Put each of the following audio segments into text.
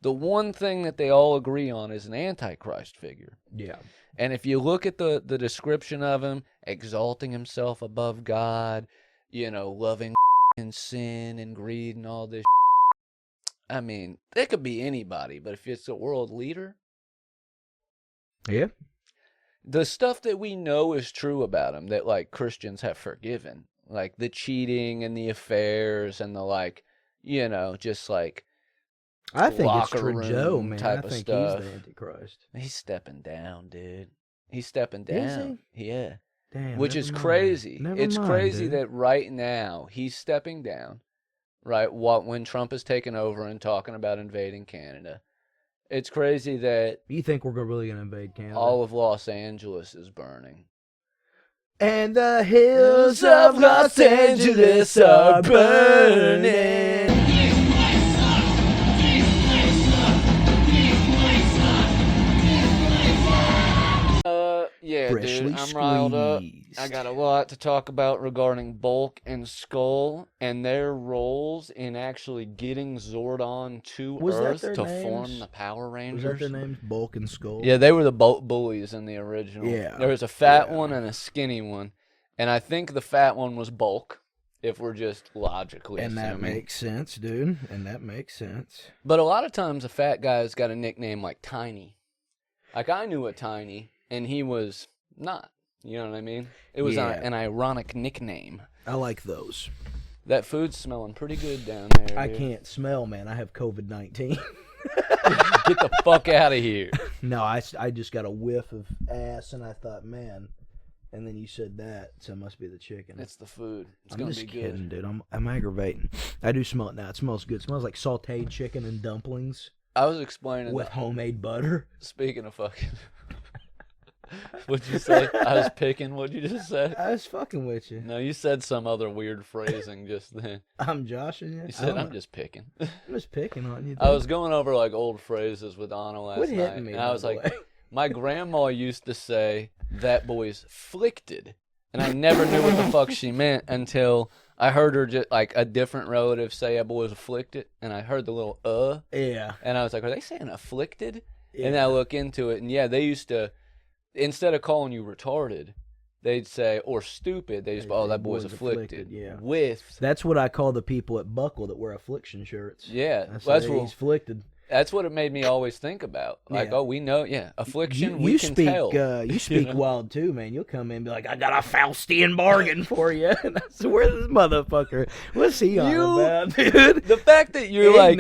the one thing that they all agree on is an Antichrist figure. Yeah. And if you look at the description of him, exalting himself above God, loving and sin and greed and all this. I mean, it could be anybody, but if it's a world leader. Yeah. The stuff that we know is true about him that, like, Christians have forgiven. Like, the cheating and the affairs and the, just, like, I think it's locker room Joe, man. type I of think stuff. he's the Antichrist. He's stepping down, dude. He's stepping down. Is he? Yeah. Damn, Which is never mind. crazy. Never It's mind, crazy dude. that right now he's stepping down, right? When Trump is taking over and talking about invading Canada. It's crazy that You think we're really going to invade Canada? all of Los Angeles is burning. And the hills of Los Angeles are burning. Yeah, Freshly dude, I'm riled up. squeezed. I got a lot to talk about regarding Bulk and Skull and their roles in actually getting Zordon to Was that Earth their to names? form the Power Was Rangers. that their names? Bulk and Skull? Yeah, they were the bullies in the original. Yeah. There was a fat one and a skinny one, and I think the fat one was Bulk, if we're just logically And that assuming. makes sense, dude. And that makes sense. But a lot of times a fat guy's got a nickname like Tiny. Like, I knew a Tiny, and he was not. You know what I mean? It was Yeah. an ironic nickname. I like those. That food's smelling pretty good down there. I dude. can't smell, man. I have COVID-19. Get the fuck out of here. No, I just got a whiff of ass, and I thought, man. And then you said that, so it must be the chicken. It's the food. It's I'm gonna just be kidding, good. dude. I'm aggravating. I do smell it now. It smells good. It smells like sauteed chicken and dumplings I was explaining with homemade butter. Speaking of fucking, what'd you say? I was picking. What'd you just say? I was fucking with you. No, you said some other weird phrasing just then. I'm joshing you. You said I'm just picking. I'm just picking on you. I was going over like old phrases with Anna last Quit night, hitting me, and I by was the like, way. my grandma used to say that boy's flickted, and I never knew what the fuck she meant until I heard her just like a different relative say a boy's afflicted, and I heard the little Yeah. and I was like, are they saying afflicted? Yeah. And then I look into it, and yeah, they used to, instead of calling you retarded, they'd say, or stupid, they just, oh, that boy's afflicted. Yeah. With, That's what I call the people at Buckle that wear affliction shirts. yeah, That's, that's he's what afflicted. that's what it made me always think about. Like, Yeah. oh, we know, yeah, affliction, You we can speak, tell. you speak know? wild too, man. You'll come in and be like, I got a Faustian bargain for you. And I said, where's this motherfucker? What's he on about, dude? The fact that you're like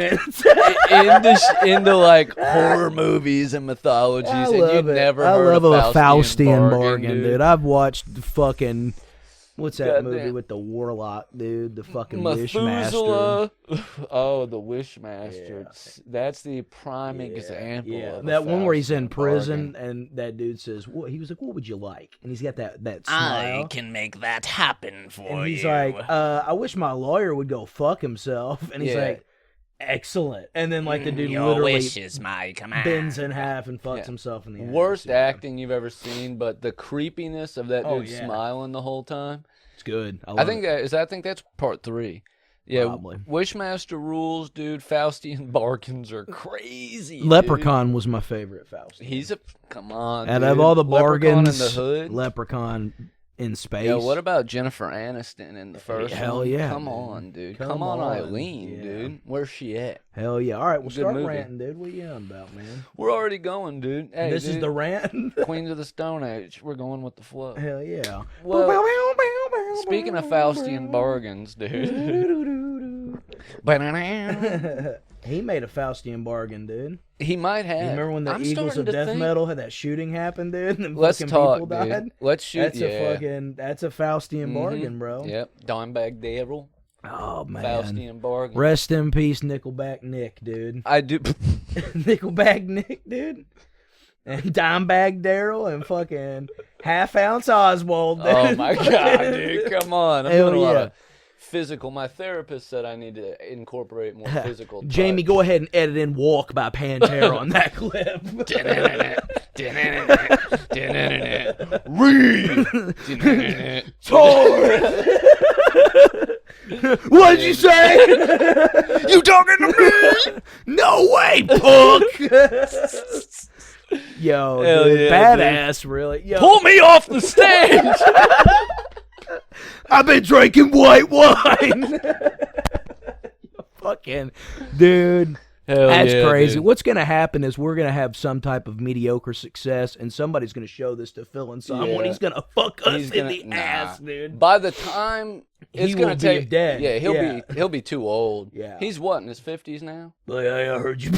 into like horror movies and mythologies, I and you've love it. never I heard love of a Faustian bargain, dude. I've watched the fucking what's that Goddamn. movie with the warlock, dude? The fucking Wishmaster. Methuselah. Oh, the Wishmaster. Yeah. That's the prime example. Yeah, of a that one where he's in Faustian prison bargain. and that dude says, "What?" He was like, "What would you like?" And he's got that smile. can make that happen for And he's like, I wish my lawyer would go fuck himself. And he's Yeah. like, excellent. And then like the dude Your literally wish is my command. bends in half and fucks Yeah. himself in the ass. Worst Yeah. acting you've ever seen, but the creepiness of that Oh, dude yeah. smiling the whole time. It's good. I think I think that's part 3. Yeah, Probably. Wishmaster rules, dude. Faustian bargains are crazy. dude. Leprechaun was my favorite Faust. He's a come on. Out dude. of all the Leprechaun bargains, in the hood. Leprechaun in space. Yeah, what about Jennifer Aniston in the first Hell one? yeah, Come dude. on, dude. Come Come on, on, Eileen, yeah. dude. Where's she at? Hell yeah. All right, we'll Good start movie. ranting, dude. What you on about, man? We're already going, dude. Hey, This is dude, the rant? Queens of the Stone Age. We're going with the flow. Hell yeah. Well, speaking of Faustian bargains, dude. He made a Faustian bargain, dude. He might have. You remember when the I'm Eagles starting of to Death think- Metal had that shooting happen, dude? And Let's fucking talk, people died? dude. Let's shoot. That's yeah. that's a Faustian Mhm. bargain, bro. Yep. Dimebag Daryl. Oh man. Faustian bargain. Rest in peace, Nickelback Nick, dude. I do. Nickelback Nick, dude. And Dimebag Daryl and fucking Half Ounce Oswald, dude. Oh my god, dude! Come on. I'm Hell doing a lot yeah. of physical. My therapist said I need to incorporate more physical. Jamie, touch. go ahead and edit in Walk by Pantera on that clip. Read. What'd you say? You talking to me? No way, punk. Yo, Hell dude, yeah, badass, really. Yo. Pull me off the stage. I've been drinking white wine. Fucking dude. Hell That's yeah, crazy. dude. What's going to happen is we're going to have some type of mediocre success, and somebody's going to show this to Phil and someone. Yeah. He's going to fuck us He's in gonna- the ass, dude. By the time it's He gonna will be take, dead. yeah, Yeah. he'll be too old. Yeah. He's what, in his 50s now? Like, I heard you.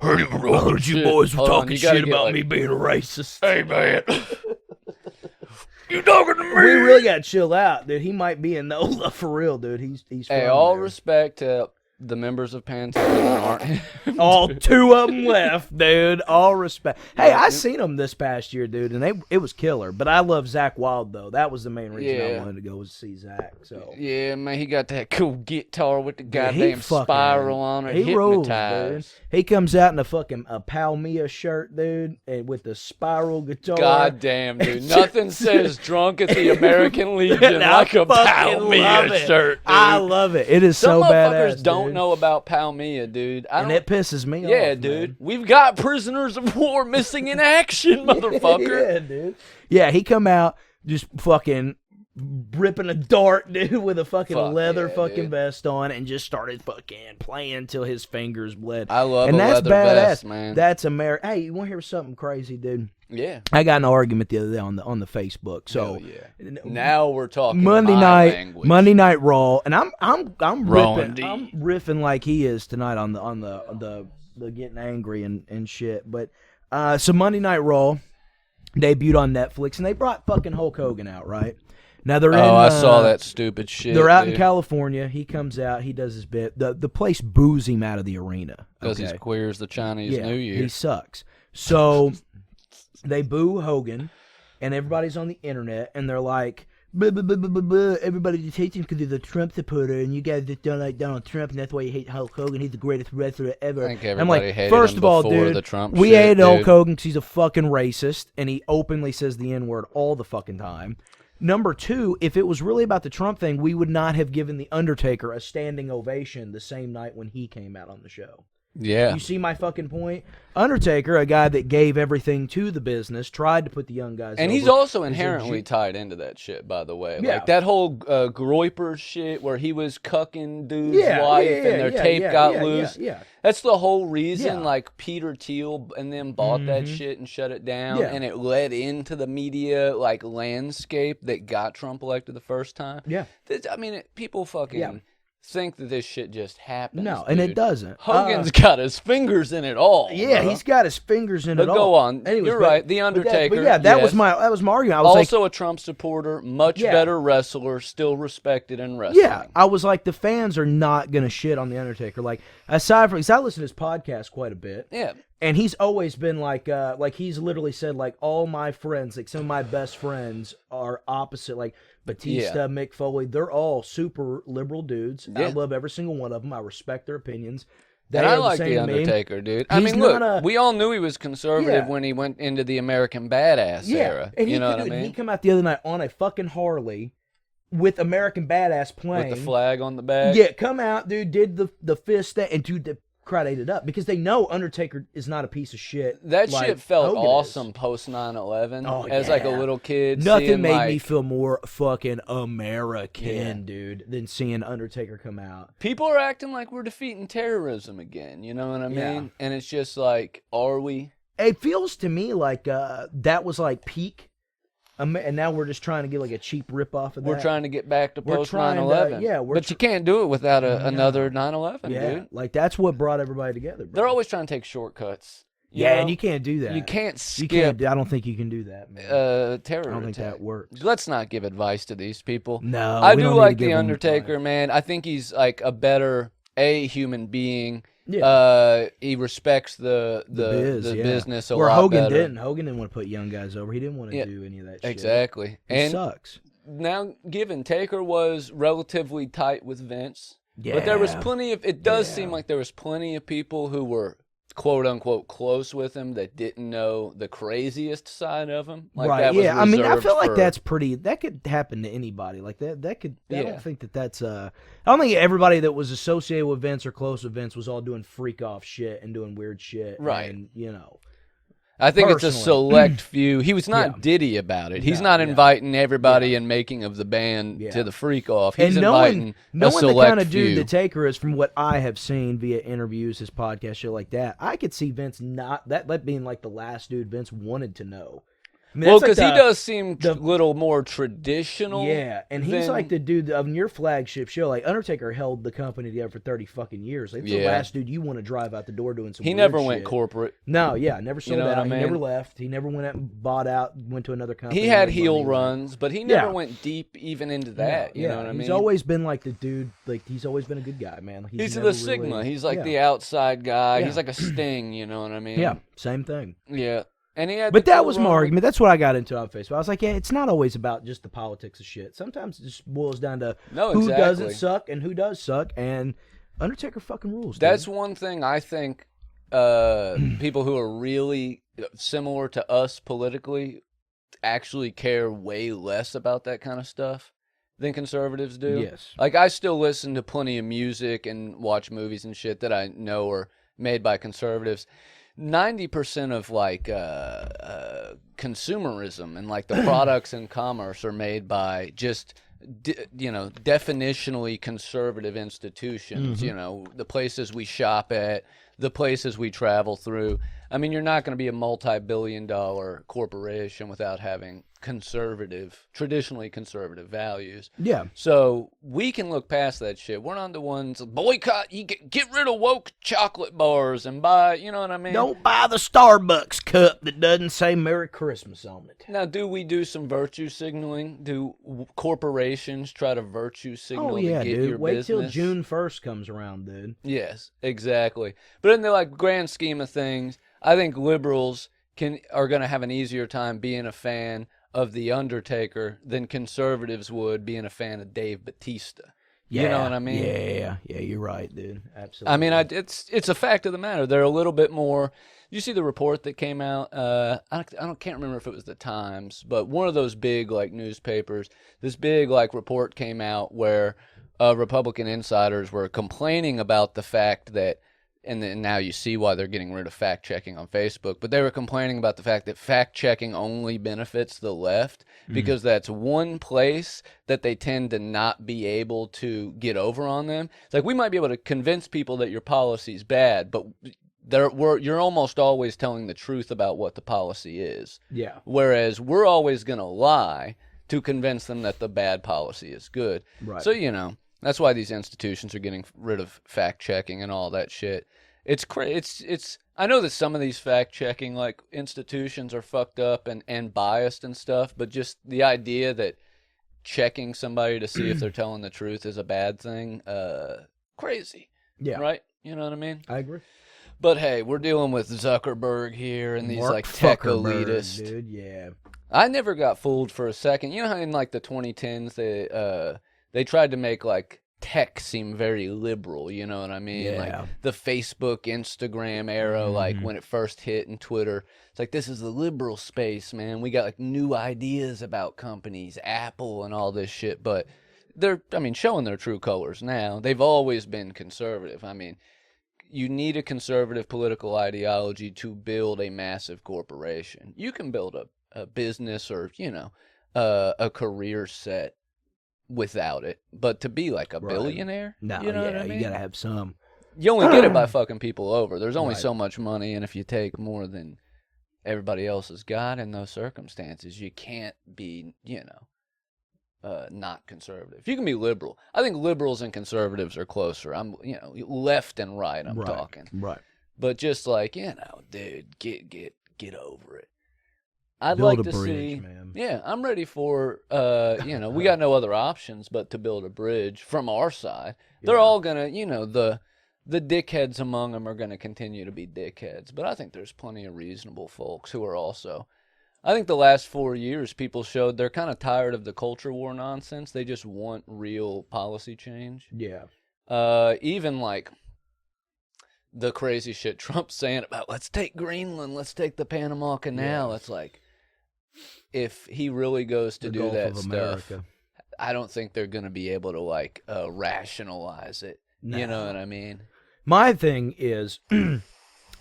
Heard you you boys were Hold on, talking you gotta shit get, about like- me being a racist. Hey man, you talking to me? We really got to chill out, dude. He might be in NOLA for real, dude. He's Hey, from all there. respect to the members of Pantera that aren't. All two of them left, dude. All respect. Hey, Yeah, I dude. seen them this past year, dude, and it was killer. But I love Zach Wild though. That was the main reason I Yeah. wanted to go was see Zach. So Yeah, man, he got that cool guitar with the Yeah, he goddamn fucking- spiral on it. he rolls, dude. Hypnotized. He comes out in a fucking Palmia shirt, dude, and with the spiral guitar. God damn, dude. It's Nothing just- says drunk at the American Legion And I like a fucking love Palmia it. shirt, dude. I love it. It is Some so motherfuckers badass. don't dude. know about Palmia, dude. And it pisses me off. Yeah, man. dude. We've got prisoners of war missing in action, motherfucker. Yeah, dude. Yeah, he come out just fucking ripping a dart, dude, with a fucking Fuck leather yeah, fucking dude. vest on, and just started fucking playing till his fingers bled. I love and a that's leather badass, vest, man. That's America. Hey, you want to hear something crazy, dude? Yeah. I got in an argument the other day on the Facebook. So Hell yeah. Now we're talking Monday my night, language. Monday night Raw, and I'm Raw ripping, I'm indeed. riffing like he is tonight on the getting angry and shit. But so Monday Night Raw debuted on Netflix, and they brought fucking Hulk Hogan out, right? Now they're in. I saw that stupid shit. They're out dude. in California. He comes out. He does his bit. The place boos him out of the arena Because okay? he's queer as the Chinese Yeah, New Year. he sucks. So they boo Hogan, and everybody's on the internet, and they're like, blah, blah, blah, blah, blah, blah. Everybody just hates him because he's a Trump supporter, and you guys just don't like Donald Trump, and that's why you hate Hulk Hogan. He's the greatest wrestler ever. I think I'm everybody like, hated first him of all, before dude, the Trump we shit, hated Hulk dude. Hogan because he's a fucking racist, and he openly says the N-word all the fucking time. Number two, if it was really about the Trump thing, we would not have given The Undertaker a standing ovation the same night when he came out on the show. Yeah. You see my fucking point? Undertaker, a guy that gave everything to the business, tried to put the young guys And over. he's also He's a inherently G- tied into that shit, by the way. Yeah. Like that whole Groiper shit where he was cucking dude's yeah, wife yeah, and their yeah, tape yeah, got yeah, loose. Yeah, That's the whole reason, Yeah. like, Peter Thiel and them bought that Mhm. shit and shut it down, Yeah. and it led into the media, like, landscape that got Trump elected the first time. yeah. I mean, people fucking Yeah. think that this shit just happens. No, and it dude. doesn't. Hogan's got his fingers in it all. Yeah, bro. he's got his fingers in But it all. go on. Anyways, You're but- right. The but that- Undertaker. But yeah, that was yes. my argument. I was like, Also a Trump supporter, much Yeah. better wrestler, still respected in wrestling. yeah, I was like, the fans are not gonna shit on the Undertaker. Like, aside from, because I listen to his podcast quite a bit. Yeah. And he's always been like he's literally said, like, all my friends, like some of my best friends are opposite, like Batista, Mick Foley, they're all super liberal dudes. I Yeah. love every single one of them. I respect their opinions. They And I are like same The to me. Undertaker, dude. I He's mean, look, not a- we all knew he was conservative Yeah. when he went into the American Badass era. And You know what I he mean? come out the other night on a fucking Harley with American Badass playing. With the flag on the back. Yeah, come out, dude, did the fist thing, and dude, the crowd ate it up because they know Undertaker is not a piece of shit. That like shit felt Hogan is. awesome post 9/11. Oh, as like a yeah. little kid. Nothing seeing, made like, me feel more fucking American, Yeah. dude, than seeing Undertaker come out. People are acting like we're defeating terrorism again. You know what I mean? Yeah. And it's just like, are we? It feels to me like that was like peak, and now we're just trying to get like a cheap rip off of that. We're trying to get back to We're post trying to- 9/11. yeah, we're but you can't do it without another 9/11, yeah, dude. like that's what brought everybody together. Bro. They're always trying to take shortcuts. yeah, know? and you can't do that. You can't You skip can't. I don't think you can do that, man. terror I don't think attack. that works. Let's not give advice to these people. No, I we do don't need like to give The them Undertaker, advice. man. I think he's like a better human being. Yeah. He respects the yeah. business a Where lot Hogan better. didn't. Hogan didn't want to put young guys over. He didn't want to Yeah, do any of that shit. Exactly. It And sucks. now, given Taker was relatively tight with Vince, Yeah. but there was plenty of. It does Yeah. seem like there was plenty of people who were quote unquote close with him that didn't know the craziest side of him. Like right? that was Yeah, I mean, I reserved feel like for- that's pretty. That could happen to anybody. Like that. That could. I Yeah. don't think that's. I don't think everybody that was associated with Vince or close with Vince was all doing freak off shit and doing weird shit. Right. And you know. I think it's a Personally. select few. He was not Yeah. diddy about it. He's No, not yeah. inviting everybody and making of the band Yeah. to the freak off. He's And inviting knowing a the select kind of dude few. the Taker is, from what I have seen via interviews, his podcast, shit like that, I could see Vince not that being like the last dude Vince wanted to know. I mean, Well, that's because like he does seem a little more traditional. Yeah, and he's like the dude of your flagship show. Like Undertaker held the company together for 30 fucking years. Like, it's the Yeah. last dude you want to drive out the door doing some. He weird never went shit. corporate. No, yeah, never sold know what out. I mean? He never left. He never went out and bought out. Went to another company. He had made heel money. runs, but he never Yeah. went deep even into that. You know what I mean? He's always been like the dude. Like he's always been a good guy, man. Like, He's never the Sigma. really- He's like yeah. the outside guy. Yeah. He's like a Sting. You know what I mean? Yeah, same thing. Yeah. And he had. But the that cool was run my with- argument. That's what I got into on Facebook. I was like, yeah, it's not always about just the politics of shit. Sometimes it just boils down to No, who exactly. doesn't suck and who does suck. And Undertaker fucking rules. That's dude. one thing I think people who are really similar to us politically actually care way less about that kind of stuff than conservatives do. Yes. Like, I still listen to plenty of music and watch movies and shit that I know are made by conservatives. 90% of like consumerism and like the products in commerce are made by just definitionally conservative institutions. You know, the places we shop at, the places we travel through. I mean, you're not going to be a multi-billion-dollar corporation without having traditionally conservative values. Yeah. So we can look past that shit. We're not the ones boycott. You get rid of woke chocolate bars and buy. You know what I mean? Don't buy the Starbucks cup that doesn't say Merry Christmas on it. Now, do we do some virtue signaling? Do corporations try to virtue signal Oh yeah, to get dude. your Wait business? till June 1st comes around, dude. Yes, exactly. But in the like grand scheme of things, I think liberals are going to have an easier time being a fan of The Undertaker than conservatives would being a fan of Dave Bautista. Yeah, You know what I mean? Yeah, you're right, dude. Absolutely. I mean, it's a fact of the matter. They're a little bit more. You see the report that came out? Can't remember if it was the Times, but one of those big like newspapers. This big like report came out where Republican insiders were complaining about the fact that. And then now you see why they're getting rid of fact-checking on Facebook. But they were complaining about the fact that fact-checking only benefits the left because that's one place that they tend to not be able to get over on them. It's like, we might be able to convince people that your policy's bad, but you're almost always telling the truth about what the policy is. Yeah. Whereas we're always going to lie to convince them that the bad policy is good. Right. So, that's why these institutions are getting rid of fact-checking and all that shit. It's I know that some of these fact-checking like institutions are fucked up and biased and stuff, but just the idea that checking somebody to see if they're telling the truth is a bad thing, crazy. Yeah. Right? You know what I mean? I agree. But hey, we're dealing with Zuckerberg here and these Mark like tech Zuckerberg, elitists. dude. Yeah. I never got fooled for a second. You know how in like the 2010s they tried to make like tech seem very liberal, you know what I mean? Yeah. Like the Facebook, Instagram era, like when it first hit, and Twitter. It's like, this is the liberal space, man. We got like new ideas about companies, Apple and all this shit, but they're showing their true colors now. They've always been conservative. I mean, you need a conservative political ideology to build a massive corporation. You can build a business or, a career set without it, but to be like a billionaire, No, you know what I mean? you gotta have some. You only get it by fucking people over. There's only Right. so much money, and if you take more than everybody else has got in those circumstances, you can't be, not conservative. You can be liberal. I think liberals and conservatives are closer. I'm, left and right. I'm talking, Right. but just like, dude, get over it. I'd Build like a to bridge, see. man. Yeah, I'm ready for. We got no other options but to build a bridge from our side. They're all gonna, the dickheads among them are gonna continue to be dickheads. But I think there's plenty of reasonable folks who are also. I think the last 4 years, people showed they're kind of tired of the culture war nonsense. They just want real policy change. Yeah. Even like the crazy shit Trump's saying about let's take Greenland, let's take the Panama Canal. It's like, if he really goes to do that stuff, I don't think they're going to be able to like rationalize it. No. You know what I mean? My thing is,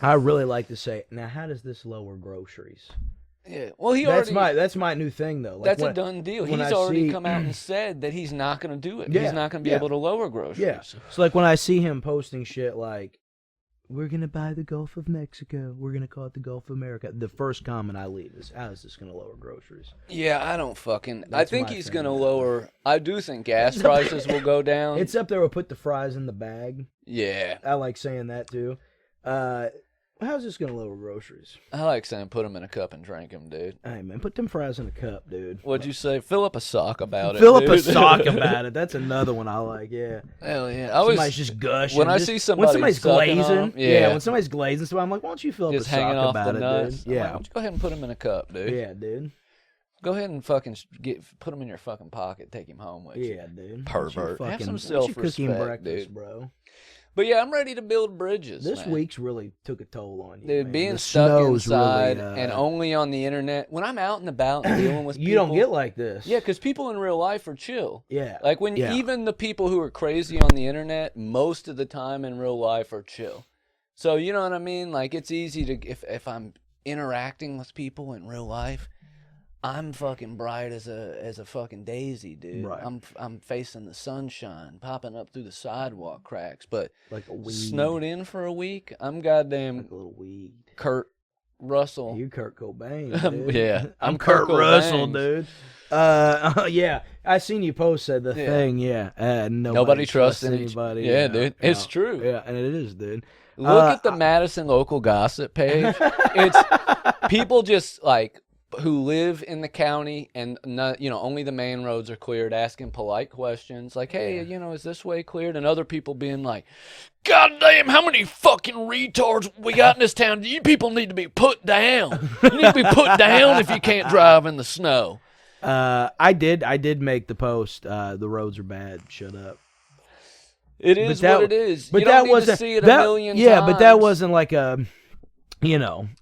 I really like to say, now how does this lower groceries? Yeah, well, that's my new thing though. Like, that's a done deal. He's already come out and said that he's not going to do it. He's not going to be able to lower groceries. Yeah. So like when I see him posting shit like, we're going to buy the Gulf of Mexico, we're going to call it the Gulf of America, the first comment I leave is, how is this going to lower groceries? Yeah, I don't fucking... I think he's going to lower... I do think gas prices will go down. It's up there with put the fries in the bag. Yeah. I like saying that too. How's this going to lower groceries? I like saying put them in a cup and drink them, dude. Hey, man, put them fries in a cup, dude. What'd you say? Fill up a sock about it, Fill up a sock about it. That's another one I like, yeah. Hell yeah. Somebody's just gushing. When I see somebody when somebody's glazing, on, when somebody's glazing, so I'm like, why don't you fill up a sock about it, dude? Yeah. Like, why don't you go ahead and put them in a cup, dude? Yeah, dude. Go ahead and fucking put them in your fucking pocket. Take him home with you. Yeah, dude. Pervert. Have some self-respect, dude. Bro. But yeah, I'm ready to build bridges. This week's really took a toll on you, dude. Man. Being stuck inside and only on the internet. When I'm out and about and dealing with people, you don't get like this. Yeah, because people in real life are chill. Yeah. Like even the people who are crazy on the internet, most of the time in real life are chill. So you know what I mean? Like it's easy to if I'm interacting with people in real life, I'm fucking bright as a fucking daisy, dude. Right. I'm facing the sunshine, popping up through the sidewalk cracks. But like a weed. Snowed in for a week, I'm goddamn like a little weed. Kurt Russell. You Kurt Cobain, dude. Yeah, I'm Kurt Russell, dude. Yeah, I seen you post the thing. Yeah, nobody trusts anybody. Yeah, dude, it's true. Yeah, and it is, dude. Look at the Madison local gossip page. It's people just like who live in the county and not, only the main roads are cleared, asking polite questions like, hey, is this way cleared? And other people being like, God damn, how many fucking retards we got in this town? You people need to be put down. You need to be put down if you can't drive in the snow. I did make the post. The roads are bad. Shut up. It is what it is. But you don't need to see it a million times. Yeah, but that wasn't like a...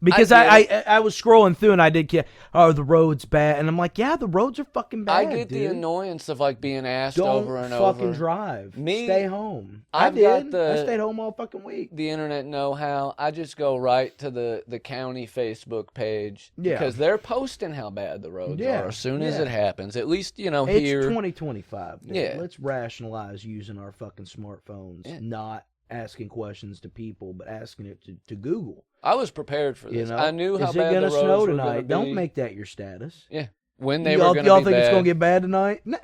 because I was scrolling through and I did get, the road's bad. And I'm like, yeah, the roads are fucking bad, I get the annoyance of like being asked over and over. Don't fucking drive. Stay home. I stayed home all fucking week. The internet know-how. I just go right to the county Facebook page. Yeah. Because they're posting how bad the roads are as soon as it happens. At least, here. It's 2025. Dude. Yeah. Let's rationalize using our fucking smartphones, not asking questions to people, but asking it to Google. I was prepared for this. I knew how bad the roads snow were tonight? going to be. Don't make that your status. Yeah. When they were going to be Y'all think bad. it's going to get bad tonight? Nah.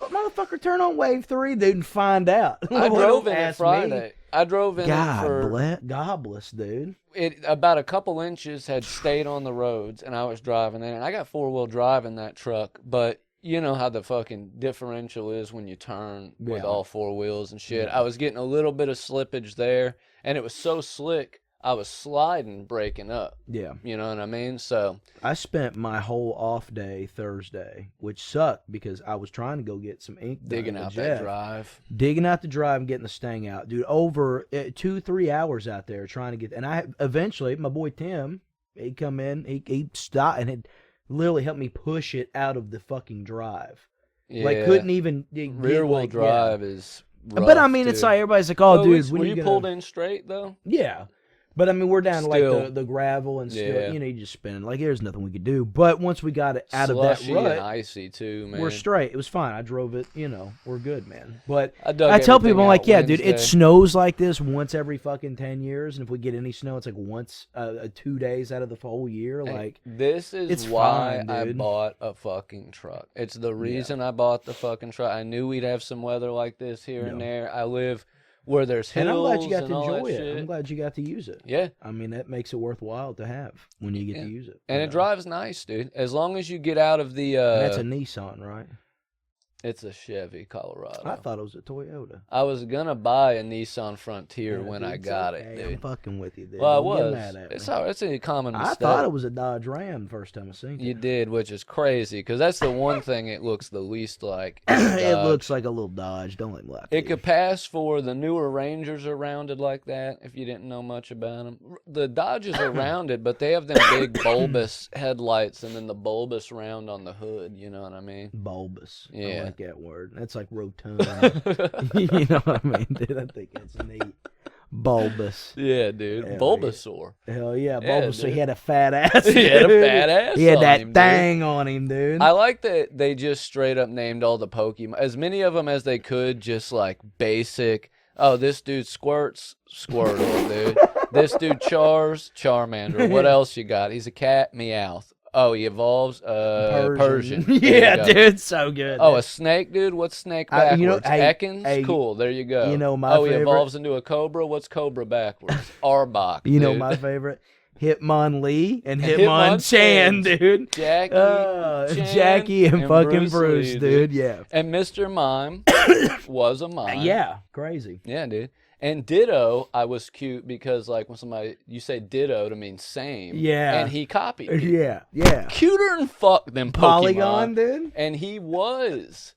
Motherfucker, turn on Wave 3, dude, and find out. I drove in it Friday. I drove in God bless, dude. About a couple inches had stayed on the roads, and I was driving in. And I got four-wheel drive in that truck, but you know how the fucking differential is when you turn with all four wheels and shit. I was getting a little bit of slippage there, and it was so slick, I was sliding, breaking up. Yeah. You know what I mean? So I spent my whole off day Thursday, which sucked because I was trying to go get some ink digging out that drive. Digging out the drive and getting the stang out. Dude, over 2-3 hours out there trying to get... And I eventually, my boy Tim, he'd come in, he stopped and had literally helped me push it out of the fucking drive. Yeah. Like, couldn't even... Rear wheel drive is rough, but I mean, dude. It's like, everybody's like, oh, dude... Were you pulled in straight, though? Yeah. But, I mean, we're down to, like, the gravel and still, you just spinning. Like, there's nothing we could do. But once we got it out of that rut... and icy, too, man. We're straight. It was fine. I drove it, we're good, man. But I tell people, I'm like, yeah, Wednesday. Dude, it snows like this once every fucking 10 years. And if we get any snow, it's like once, 2 days out of the whole year. Like, this is why I bought a fucking truck. It's the reason I bought the fucking truck. I knew we'd have some weather like this here and there. I live... where there's hills, and I'm glad you got to enjoy it. Shit. I'm glad you got to use it. Yeah. I mean, that makes it worthwhile to have when you get to use it. And it drives nice, dude. As long as you get out of the... that's a Nissan, right? It's a Chevy Colorado. I thought it was a Toyota. I was gonna buy a Nissan Frontier when dude, I got okay. it, dude. I'm fucking with you, dude. Well, I Don't get was. mad at me. It's a common mistake. I thought it was a Dodge Ram the first time I seen it. You did, which is crazy, because that's the one thing it looks the least like. is a It Dodge. looks like a little Dodge. Don't let me lie to It you. could pass for the newer Rangers are rounded like that, if you didn't know much about them. The Dodges are rounded, but they have them big bulbous headlights and then the bulbous round on the hood, you know what I mean? Bulbous. Yeah. I like that word. That's like rotund. You know what I mean, dude? I think that's neat. Bulbous. Yeah, dude. Hell Bulbasaur. Hell yeah, Yeah, Bulbasaur. dude. He had a fat ass. He had a dude. fat ass He had on that him, dude. thing on him, dude. I like that they just straight up named all the Pokemon, as many of them as they could, just like basic. Oh, this dude squirts, Squirtle, dude. This dude chars, Charmander. What else you got? He's a cat, Meowth. Oh, he evolves, Persian. There you Yeah, go. dude, so good. Oh, dude. a snake, dude? What's snake backwards? You know, Ekans? Cool, there you go. you know my Oh, he favorite? evolves into a cobra? What's cobra backwards? Arbok, You know dude. my favorite? Hitmonlee and Hitmonchan, Hitmonchan, dude. Jackie, Chan, Jackie and fucking Bruce, Lee, dude. Yeah. And Mr. Mime was a mime. Yeah, crazy. Yeah, dude. And Ditto, I was cute because, like, when somebody, you say Ditto to mean same. Yeah. And he copied it. Yeah, yeah. Cuter than fuck than Pokemon. Polygon, dude. And he was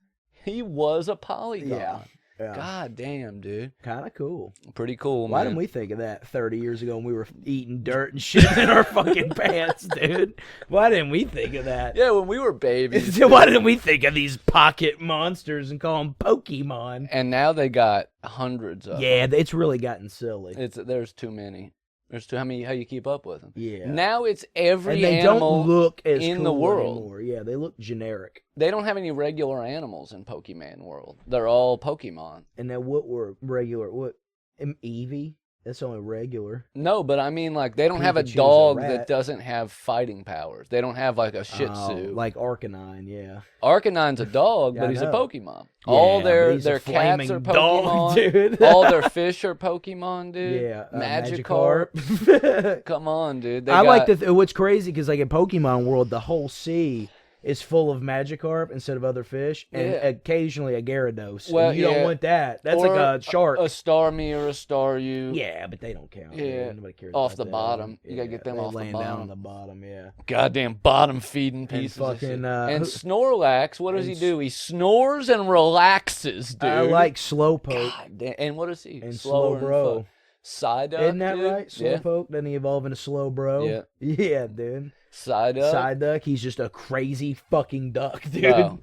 a Polygon. Yeah. God damn, dude. Kind of cool. Pretty cool, Why man. didn't we think of that 30 years ago when we were eating dirt and shit in our fucking pants, dude? Why didn't we think of that? Yeah, when we were babies. Why didn't we think of these pocket monsters and call them Pokemon? And now they got hundreds of them. Yeah, it's really gotten silly. There's too many. There's too how you keep up with them. Yeah. Now it's every And they animal don't look as in cool the world. anymore. Yeah, they look generic. They don't have any regular animals in Pokemon world. They're all Pokemon. And now what were regular? What? Eevee? That's only regular. No, but I mean, like, they don't have a Pikachu's a dog rat. that doesn't have fighting powers. They don't have, like, a Shih Tzu. Like Arcanine, yeah. Arcanine's a dog, Yeah, but I he's a know. Pokemon. Yeah, All but their he's a cats are flaming dog, Pokemon. dude. All their fish are Pokemon, dude. Yeah. Magikarp. Come on, dude. I like what's crazy because, like, in Pokemon world, the whole sea is full of Magikarp instead of other fish, and Yeah. occasionally a Gyarados. Well, and you don't yeah. want that. That's Or like a shark. A Starmie or a Staryu. Yeah, but they don't count. Yeah. Nobody cares Off about the that. bottom. You gotta get them they off the laying bottom. down on the bottom, yeah. Goddamn bottom feeding pieces of fucking, shit. uh, And who- Snorlax, what does he and do? He snores and relaxes, dude. I like Slowpoke God damn. And what is he? and Slower than Slowbro. fuck. Psyduck, Isn't that dude? right? Yeah. Slowpoke? Doesn't he evolve into Slowbro? Yeah. Yeah, dude. Psyduck. Psyduck, he's just a crazy fucking duck, dude. No.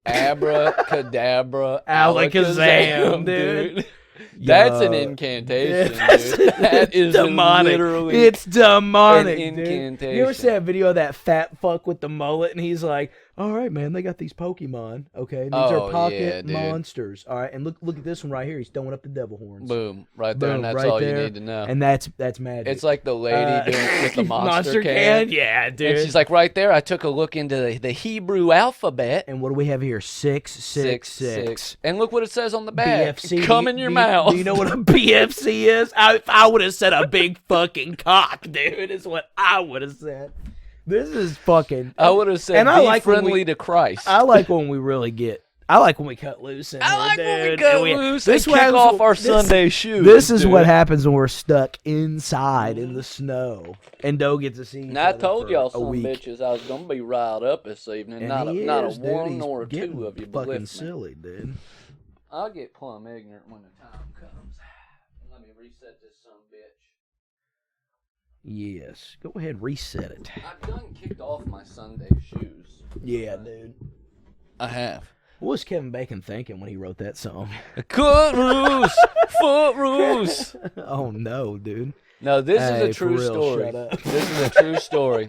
Abracadabra. Alakazam, dude. That's an Yo. incantation, Yeah, dude. That is demonic. literally It's demonic, an dude. incantation. You ever see that video of that fat fuck with the mullet, and he's like, "All right, man, they got these Pokemon. Okay, these Oh, are pocket yeah, dude. monsters. All right, and look at this one right here. He's throwing up the devil horns. Boom. Right there, Boom, and that's right all there. you need to know. And that's magic. It's like the lady doing with the monster can. Yeah, dude. And she's like, right there, I took a look into the Hebrew alphabet. and what do we have here? 666. And look what it says on the back. BFC. Come in your mouth. Do you know what a BFC is? I would have said a big fucking cock, dude. Is what I would have said. This is fucking. I would have said, And I be like when friendly we- to Christ. I like when we really get. I like when we cut loose. In I here, like when we dude. cut And loose this and what kick happens off when- our this- Sunday shoes. This is dude. what happens when we're stuck inside in the snow and don't get to see. And I each other told for y'all a some week. bitches I was gonna be riled up this evening. And Not he a is, dude. one He's nor getting two of you fucking believe me. silly, dude. I'll get plumb ignorant when the time comes. Let me reset this son of a bitch. Yes, go ahead, reset it. I've done kicked off my Sunday shoes. Yeah, dude. I have. What was Kevin Bacon thinking when he wrote that song? Foot roos. Oh no, dude. No, this Hey, is a for true real, story. shut up. This is a true story.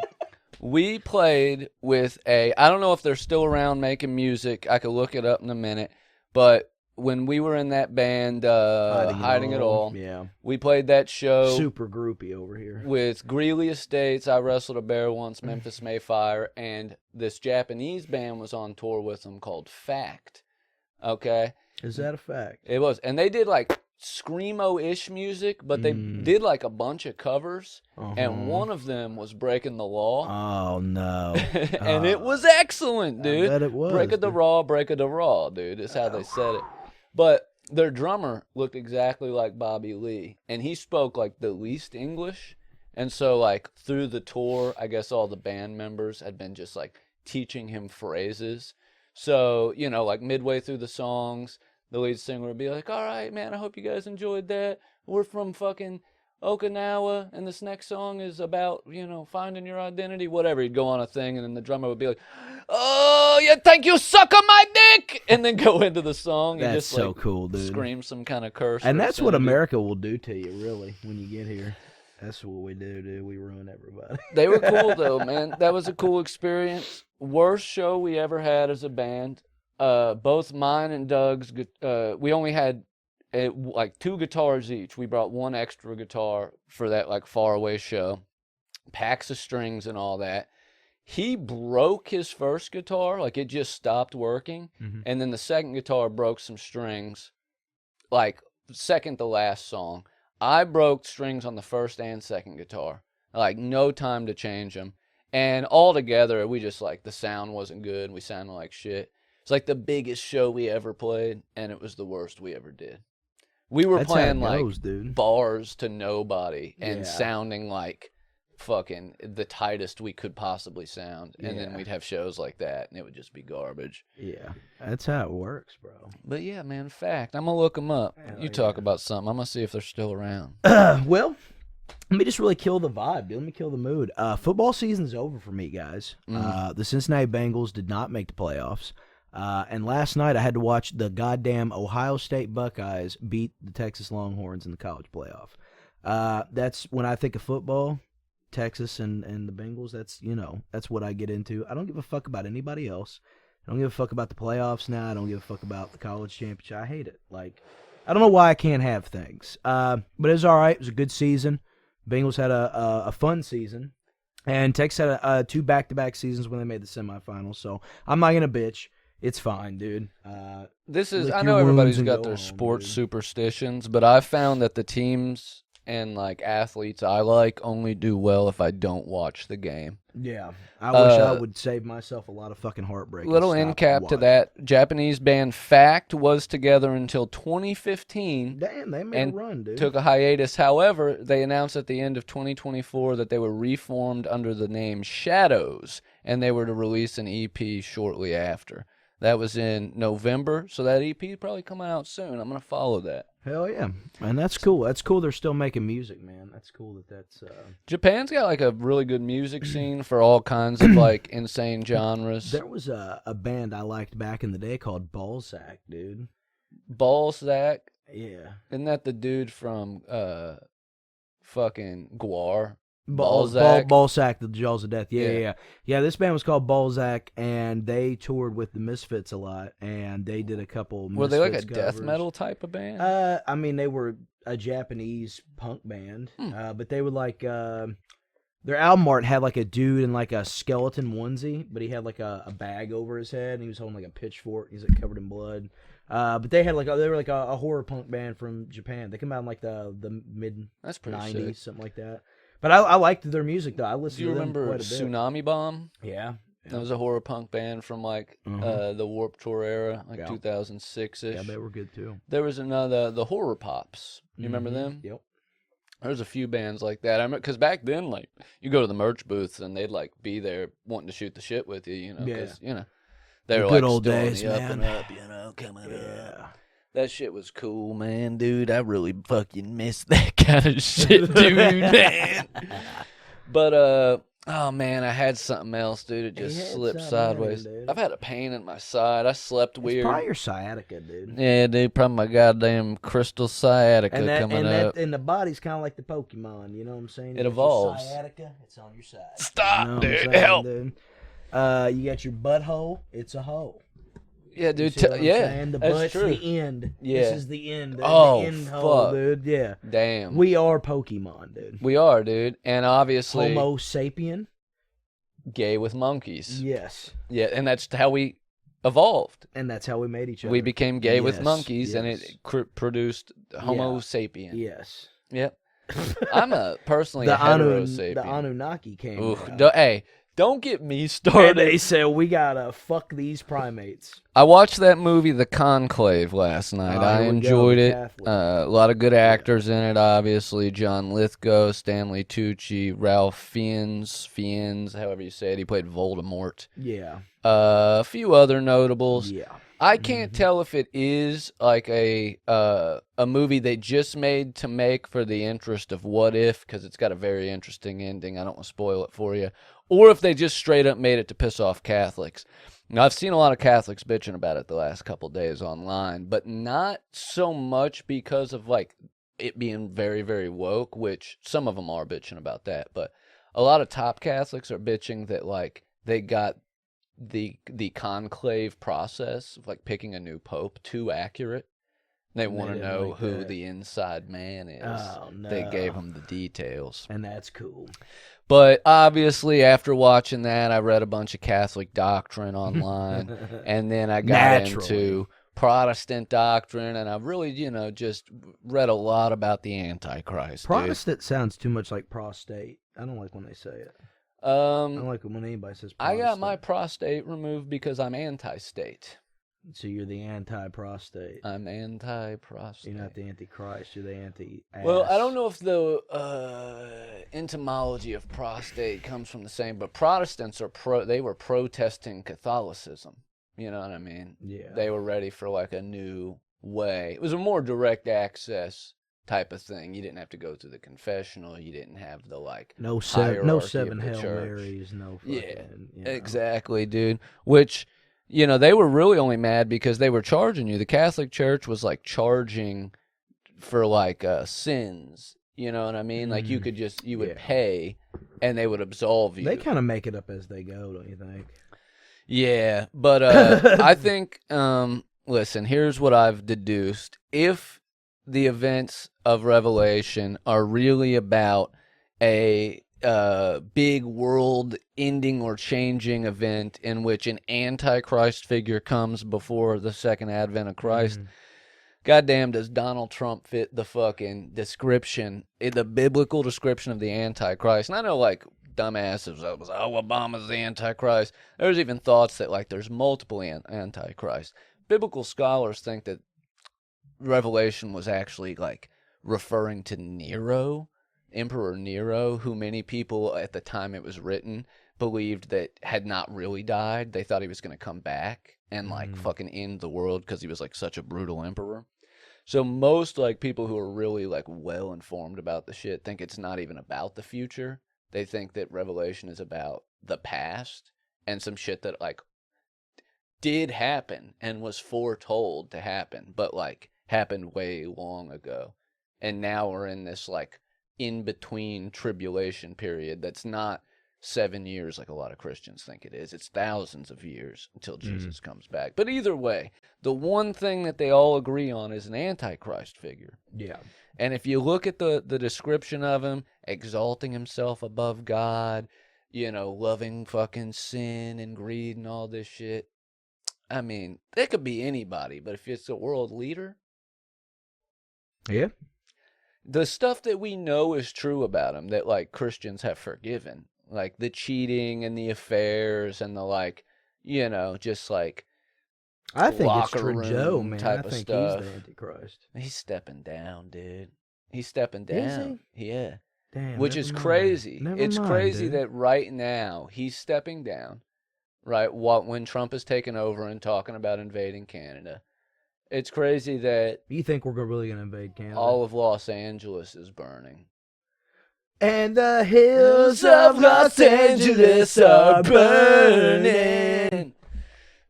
We played with I don't know if they're still around making music. I could look it up in a minute. But when we were in that band, Hiding It All, Yeah. we played that show Super groupie over here. with Greeley Estates. I wrestled a bear once, Memphis Mayfire, and this Japanese band was on tour with them called Fact. Okay? Is that a fact? It was. And they did like screamo-ish music, but they did like a bunch of covers, and one of them was Breaking the Law. Oh no! And it was excellent, dude. I bet it was. Break of the Raw, dude. Is how they said it. But their drummer looked exactly like Bobby Lee, and he spoke like the least English. And so like through the tour, I guess all the band members had been just like teaching him phrases. So, you know, like midway through the songs, the lead singer would be like, all right, man, I hope you guys enjoyed that. We're from fucking Okinawa, and this next song is about, you know, finding your identity, whatever. He'd go on a thing, and then the drummer would be like, oh, you think you suck on my dick? And then go into the song. That's and just, so like, cool, dude. Scream some kind of curse. And that's what America will do to you, really, when you get here. That's what we do, dude. We ruin everybody. They were cool, though, man. That was a cool experience. Worst show we ever had as a band. Both mine and Doug's, we only had like 2 guitars each. We brought 1 extra guitar for that like far away show. Packs of strings and all that. He broke his first guitar, like it just stopped working. And then the second guitar broke some strings, like second to last song. I broke strings on the first and second guitar. Like no time to change them. And all together, we just like, the sound wasn't good. We sounded like shit. It's like the biggest show we ever played, and it was the worst we ever did. We were playing like bars to nobody and sounding like fucking the tightest we could possibly sound. And then we'd have shows like that, and it would just be garbage. Yeah, that's how it works, bro. But yeah, man, fact. I'm going to look them up. You talk about something. I'm going to see if they're still around. Well, let me just really kill the vibe, dude. Let me kill the mood. Football season's over for me, guys. The Cincinnati Bengals did not make the playoffs. And last night I had to watch the goddamn Ohio State Buckeyes beat the Texas Longhorns in the college playoff. That's when I think of football, Texas and the Bengals. That's what I get into. I don't give a fuck about anybody else. I don't give a fuck about the playoffs now. I don't give a fuck about the college championship. I hate it. Like, I don't know why I can't have things. But it was all right. It was a good season. Bengals had a fun season. And Texas had 2 back-to-back seasons when they made the semifinals. So I'm not going to bitch. It's fine, dude. I know everybody's got their sports superstitions, but I've found that the teams and like athletes I like only do well if I don't watch the game. Yeah. I wish I would save myself a lot of fucking heartbreak. Little end cap to that. Japanese band Fact was together until 2015. Damn, they made a run, dude. Took a hiatus. However, they announced at the end of 2024 that they were reformed under the name Shadows, and they were to release an EP shortly after. That was in November, so that EP is probably coming out soon. I'm going to follow that. Hell yeah. And that's cool. That's cool they're still making music, man. That's cool that's... Japan's got like a really good music scene for all kinds of like insane genres. There was a band I liked back in the day called Ballsack, dude. Ballsack? Yeah. Isn't that the dude from fucking Guar? Ballsack, the Jaws of Death. Yeah. This band was called Ballsack, and they toured with the Misfits a lot, and they did a couple Misfits Were they like a covers. death metal type of band? I mean, they were a Japanese punk band, but they would like... their album art had like a dude in like a skeleton onesie, but he had like a bag over his head, and he was holding like a pitchfork. He's like covered in blood. But they had they were like a horror punk band from Japan. They came out in like the mid 90s, something like that. But I liked their music though. I listened to them quite a bit. Do you remember Tsunami Bomb? Yeah. That was a horror punk band from like the Warped Tour era, like 2006-ish. Yeah, they were good too. There was the Horror Pops. You remember them? Yep. There's a few bands like that. I remember because back then, like you go to the merch booths and they'd like be there wanting to shoot the shit with you, you know, because they were good like old days, up man. and up, coming up. That shit was cool, man, dude. I really fucking miss that kind of shit, dude, man. But oh man, I had something else, dude. It just slipped sideways. I've had a pain in my side. I slept weird. It's probably your sciatica, dude. Yeah, dude. Probably my goddamn crystal sciatica coming up. And the body's kind of like the Pokemon. You know what I'm saying? It evolves. Sciatica, it's on your side. Stop, you know dude. Help. Dude? You got your butthole. It's a hole. Yeah, dude. The butt's true. the end. Yeah. This is the end. Oh, the end fuck. hole, dude. Yeah. Damn. We are Pokemon, dude. We are, dude. And obviously... Homo sapien. Gay with monkeys. Yes. Yeah, and that's how we evolved. And that's how we made each other. We became gay with Yes, monkeys, and yes. it produced Homo sapien. Yes. Yep. I'm personally The a heterosapien. The Anunnaki came Ooh, around. hey, don't get me And started. they said, we gotta fuck these primates. I watched that movie, The Conclave, last night. I Here we go, enjoyed the it. Catholic. A lot of good actors in it, obviously. John Lithgow, Stanley Tucci, Ralph Fiennes, however you say it. He played Voldemort. Yeah. A few other notables. Yeah. I can't tell if it is like a movie they just made to make for the interest of what if, because it's got a very interesting ending. I don't want to spoil it for you. Or if they just straight up made it to piss off Catholics. Now, I've seen a lot of Catholics bitching about it the last couple days online, but not so much because of like it being very, very woke, which some of them are bitching about that. But a lot of top Catholics are bitching that like they got the conclave process of like picking a new pope too accurate. They want to know like who the inside man is. Oh, no. They gave them the details. And that's cool. But obviously, after watching that, I read a bunch of Catholic doctrine online, and then I got into Protestant doctrine, and I really, just read a lot about the Antichrist. Protestant sounds too much like prostate. I don't like when they say it. I don't like when anybody says Protestant. I got my prostate removed because I'm anti-state. So you're the anti-prostate. I'm anti-prostate. You're not the antichrist. You're the anti-ass. Well, I don't know if the etymology of prostate comes from the same, but Protestants they were protesting Catholicism. You know what I mean? Yeah. They were ready for like a new way. It was a more direct access type of thing. You didn't have to go through the confessional. You didn't have the like no seven Hail Marys. No fucking, exactly, dude. Which. They were really only mad because they were charging you. The Catholic Church was like charging for like sins. You know what I mean? Like you would pay and they would absolve you. They kind of make it up as they go, don't you think? Yeah, but I think, listen, here's what I've deduced. If the events of Revelation are really about a big world-ending or changing event in which an antichrist figure comes before the second advent of Christ. Goddamn, does Donald Trump fit the fucking description, the biblical description of the antichrist? And I know, like, dumbasses was, Obama's the antichrist. There's even thoughts that, like, there's multiple antichrists. Biblical scholars think that Revelation was actually, like, referring to Nero, Emperor Nero, who many people at the time it was written believed that had not really died. They thought he was going to come back and like fucking end the world because he was like such a brutal emperor. So most like people who are really like well informed about the shit think it's not even about the future. They think that Revelation is about the past and some shit that like did happen and was foretold to happen, but like happened way long ago. And now we're in this like in-between tribulation period that's not 7 years like a lot of Christians think it is. It's thousands of years until Jesus comes back. But either way, the one thing that they all agree on is an antichrist figure. Yeah. And if you look at the description of him, exalting himself above God, loving fucking sin and greed and all this shit, I mean, it could be anybody, but if it's a world leader... Yeah. The stuff that we know is true about him that, like, Christians have forgiven. Like, the cheating and the affairs and the, like, just, like, I think it's room Joe, man. type I of think stuff. he's the Antichrist. He's stepping down, dude. He's stepping down. Is he? Yeah. Damn, Which is mind. crazy. It's crazy dude. that right now he's stepping down, right, when Trump is taking over and talking about invading Canada. It's crazy that... You think we're really going to invade Canada? All of Los Angeles is burning. And the hills of Los Angeles are burning.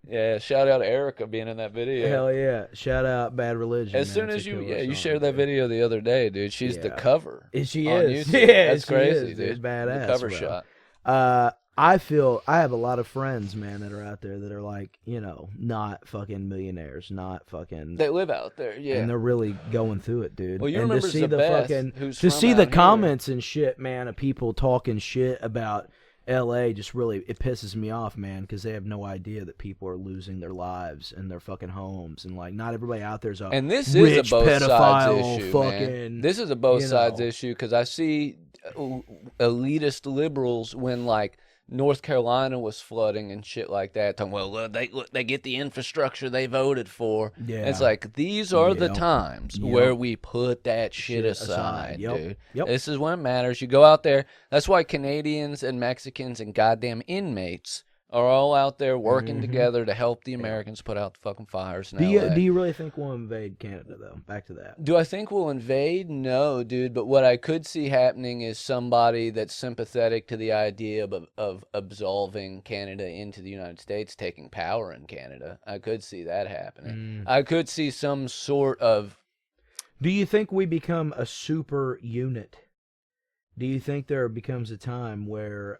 Yeah, shout out to Erica being in that video. Hell yeah. Shout out Bad Religion. As soon as you shared that video the other day, dude. She's the cover. She on is. YouTube. Yeah, that's crazy, dude. It's badass. The cover shot. I have a lot of friends, man, that are out there that are like, not fucking millionaires, not fucking. They live out there, yeah. And they're really going through it, dude. Well, you and remember to see who's the comments and shit, man, of people talking shit about L.A. just really, it pisses me off, man, because they have no idea that people are losing their lives and their fucking homes, and like not everybody out there's a And this rich is a both sides pedophile issue, fucking. man. This is a both you sides know. issue because I see elitist liberals when like North Carolina was flooding and shit like that. Talking, well, they get the infrastructure they voted for. Yeah. And it's like these are the Yep. times Yep. where we put that shit Shit aside, Yep. dude. Yep. This is when it matters. You go out there. That's why Canadians and Mexicans and goddamn inmates are all out there working together to help the Americans put out the fucking fires in LA. Do you really think we'll invade Canada though? Back to that. Do I think we'll invade? No, dude. But what I could see happening is somebody that's sympathetic to the idea of absolving Canada into the United States taking power in Canada. I could see that happening. I could see some sort of... Do you think we become a super unit? Do you think there becomes a time where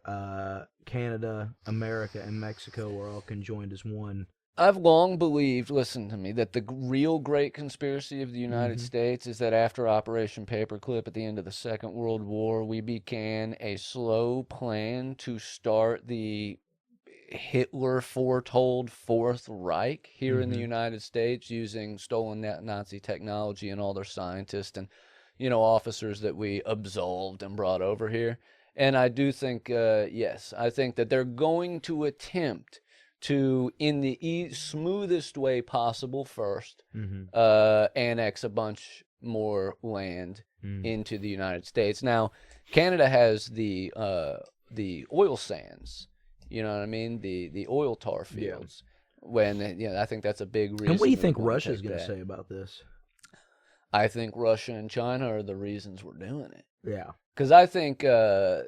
Canada, America, and Mexico are all conjoined as one? I've long believed, listen to me, that the real great conspiracy of the United States is that after Operation Paperclip at the end of the Second World War, we began a slow plan to start the Hitler foretold Fourth Reich here in the United States using stolen Nazi technology and all their scientists and, you know, officers that we absolved and brought over here. And I do think, yes, I think that they're going to attempt to, in the smoothest way possible first, annex a bunch more land into the United States. Now, Canada has the oil sands, you know what I mean? The oil tar fields. When, I think that's a big reason. And what do you think Russia's going to say about this? I think Russia and China are the reasons we're doing it. Yeah. Because I think... and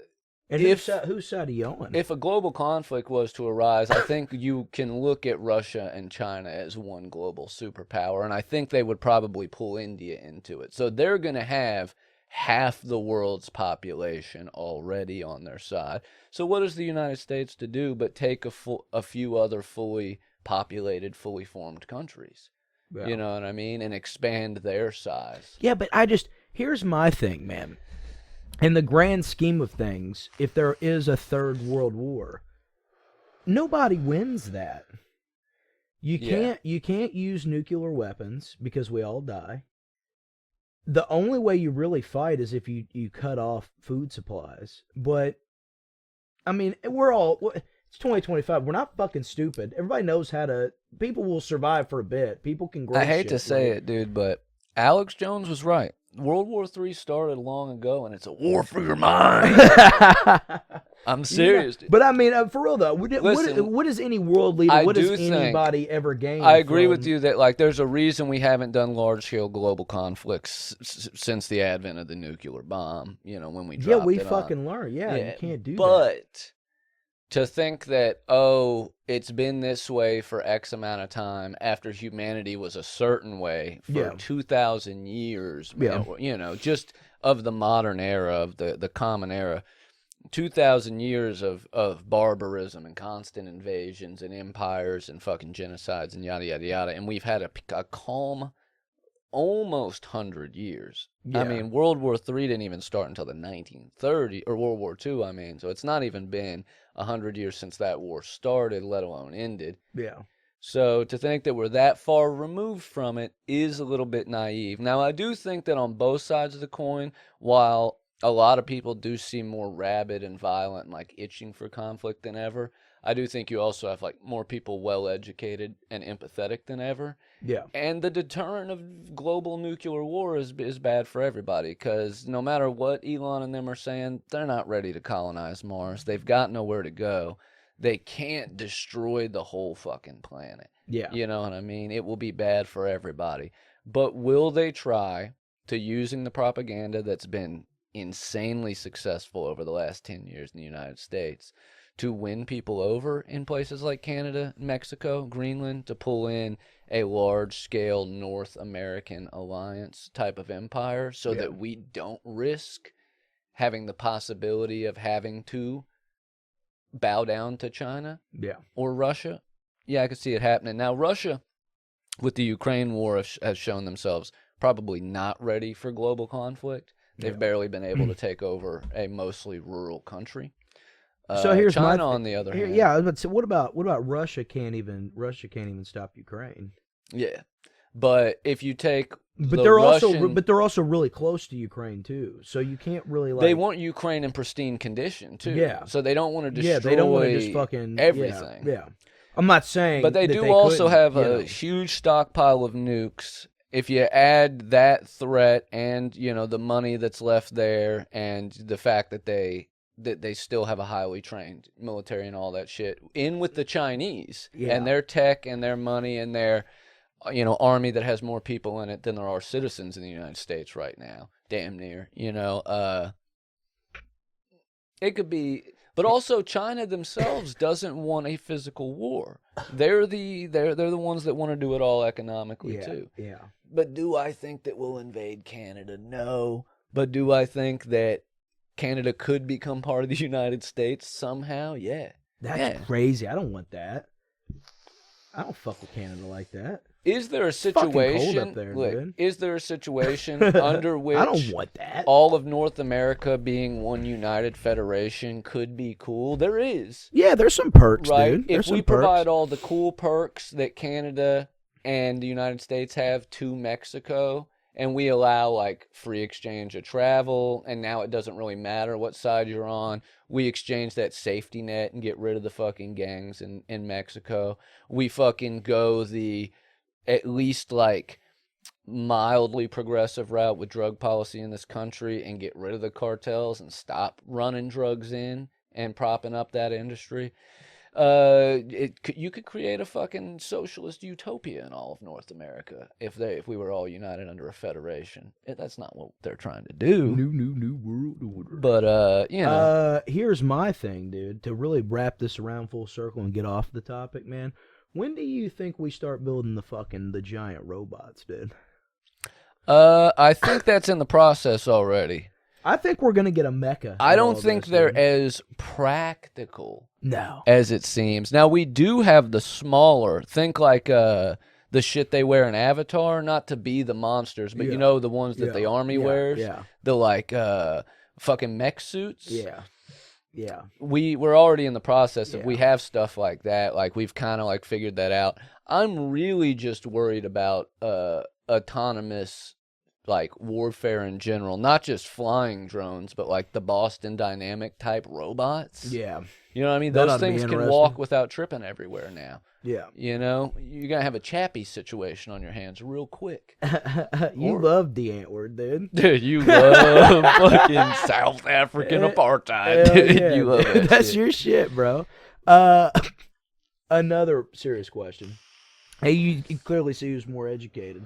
whose side are you on? If a global conflict was to arise, I think you can look at Russia and China as one global superpower, and I think they would probably pull India into it. So they're going to have half the world's population already on their side. So what is the United States to do but take a few other fully populated, fully formed countries? Yeah. You know what I mean? And expand their size. Yeah, but here's my thing, man. In the grand scheme of things, if there is a third world war, nobody wins that. You can't use nuclear weapons because we all die. The only way you really fight is if you cut off food supplies. But I mean, it's 2025. We're not fucking stupid. Everybody knows how to. People will survive for a bit. People can grow. I hate to say it, dude, but Alex Jones was right. World War III started long ago, and it's a war for your mind. I'm serious, dude. But I mean, for real though, what does any world leader, what does anybody ever gain? I agree with you that like there's a reason we haven't done large-scale global conflicts since the advent of the nuclear bomb. You know, when we dropped we fucking learned. Yeah, you can't do that. But to think that, it's been this way for X amount of time after humanity was a certain way for 2,000 years, you know, just of the modern era, of the common era, 2,000 years of barbarism and constant invasions and empires and fucking genocides and yada, yada, yada. And we've had a calm almost 100 years. Yeah. I mean, World War III didn't even start until the 1930s, or World War II, I mean. So it's not even been 100 years since that war started, let alone ended. Yeah. So to think that we're that far removed from it is a little bit naive. Now, I do think that on both sides of the coin, while a lot of people do seem more rabid and violent and like itching for conflict than ever, I do think you also have like more people well-educated and empathetic than ever. Yeah. And the deterrent of global nuclear war is bad for everybody because no matter what Elon and them are saying, they're not ready to colonize Mars. They've got nowhere to go. They can't destroy the whole fucking planet. Yeah. You know what I mean? It will be bad for everybody. But will they try to, using the propaganda that's been insanely successful over the last 10 years in the United States, to win people over in places like Canada, Mexico, Greenland, to pull in a large-scale North American alliance type of empire so that we don't risk having the possibility of having to bow down to China or Russia? Yeah, I could see it happening. Now, Russia, with the Ukraine war, has shown themselves probably not ready for global conflict. They've barely been able to take over a mostly rural country. So here's my China, on the other hand, yeah, I was about to say, what about Russia? Can't even stop Ukraine. yeah. But if you take But the they're Russian, also really close to Ukraine too. So you can't really they want Ukraine in pristine condition too. Yeah. So they don't want to destroy yeah, they don't want to just fucking everything. Yeah. I'm not saying, But they that do also couldn't, have you a know. huge stockpile of nukes. If you add that threat and the money that's left there and the fact that they still have a highly trained military and all that shit in with the Chinese and their tech and their money and their army that has more people in it than there are citizens in the United States right now, damn near. It could be. But also, China themselves doesn't want a physical war. They're the ones that want to do it all economically too. Yeah. But do I think that we'll invade Canada? No. But do I think that Canada could become part of the United States somehow? Yeah. That's crazy. I don't want that. I don't fuck with Canada like that. Is there a fucking situation? cold up there, dude. Is there a situation under which I don't want that. all of North America being one united federation could be cool? There is. Yeah, there's some perks, Right? dude. There's If we some perks. provide all the cool perks that Canada and the United States have to Mexico, and we allow like free exchange of travel, and now it doesn't really matter what side you're on. We exchange that safety net and get rid of the fucking gangs in Mexico. We fucking go the at least like mildly progressive route with drug policy in this country and get rid of the cartels and stop running drugs in and propping up that industry. You could create a fucking socialist utopia in all of North America if we were all united under a federation. That's not what they're trying to do. New world order. But here's my thing, dude. To really wrap this around full circle and get off the topic, man. When do you think we start building the giant robots, dude? I think that's in the process already. I think we're gonna get a mecha. I don't think they're as practical No. as it seems. Now, we do have the smaller, think like the shit they wear in Avatar, not to be the monsters, but the ones that the army wears? Yeah. The like fucking mech suits? Yeah. Yeah. We're already in the process of we have stuff like that. Like we've kind of like figured that out. I'm really just worried about autonomous like warfare in general, not just flying drones, but like the Boston Dynamic type robots. Yeah. You know what I mean? That ought Those to be things can interesting. walk without tripping everywhere now. Yeah. You're going to have a Chappie situation on your hands real quick. You love the ant word, dude. Dude, you love fucking South African apartheid. Dude. Yeah. You love that That's shit. your shit, bro. Another serious question. Hey, you clearly see who's more educated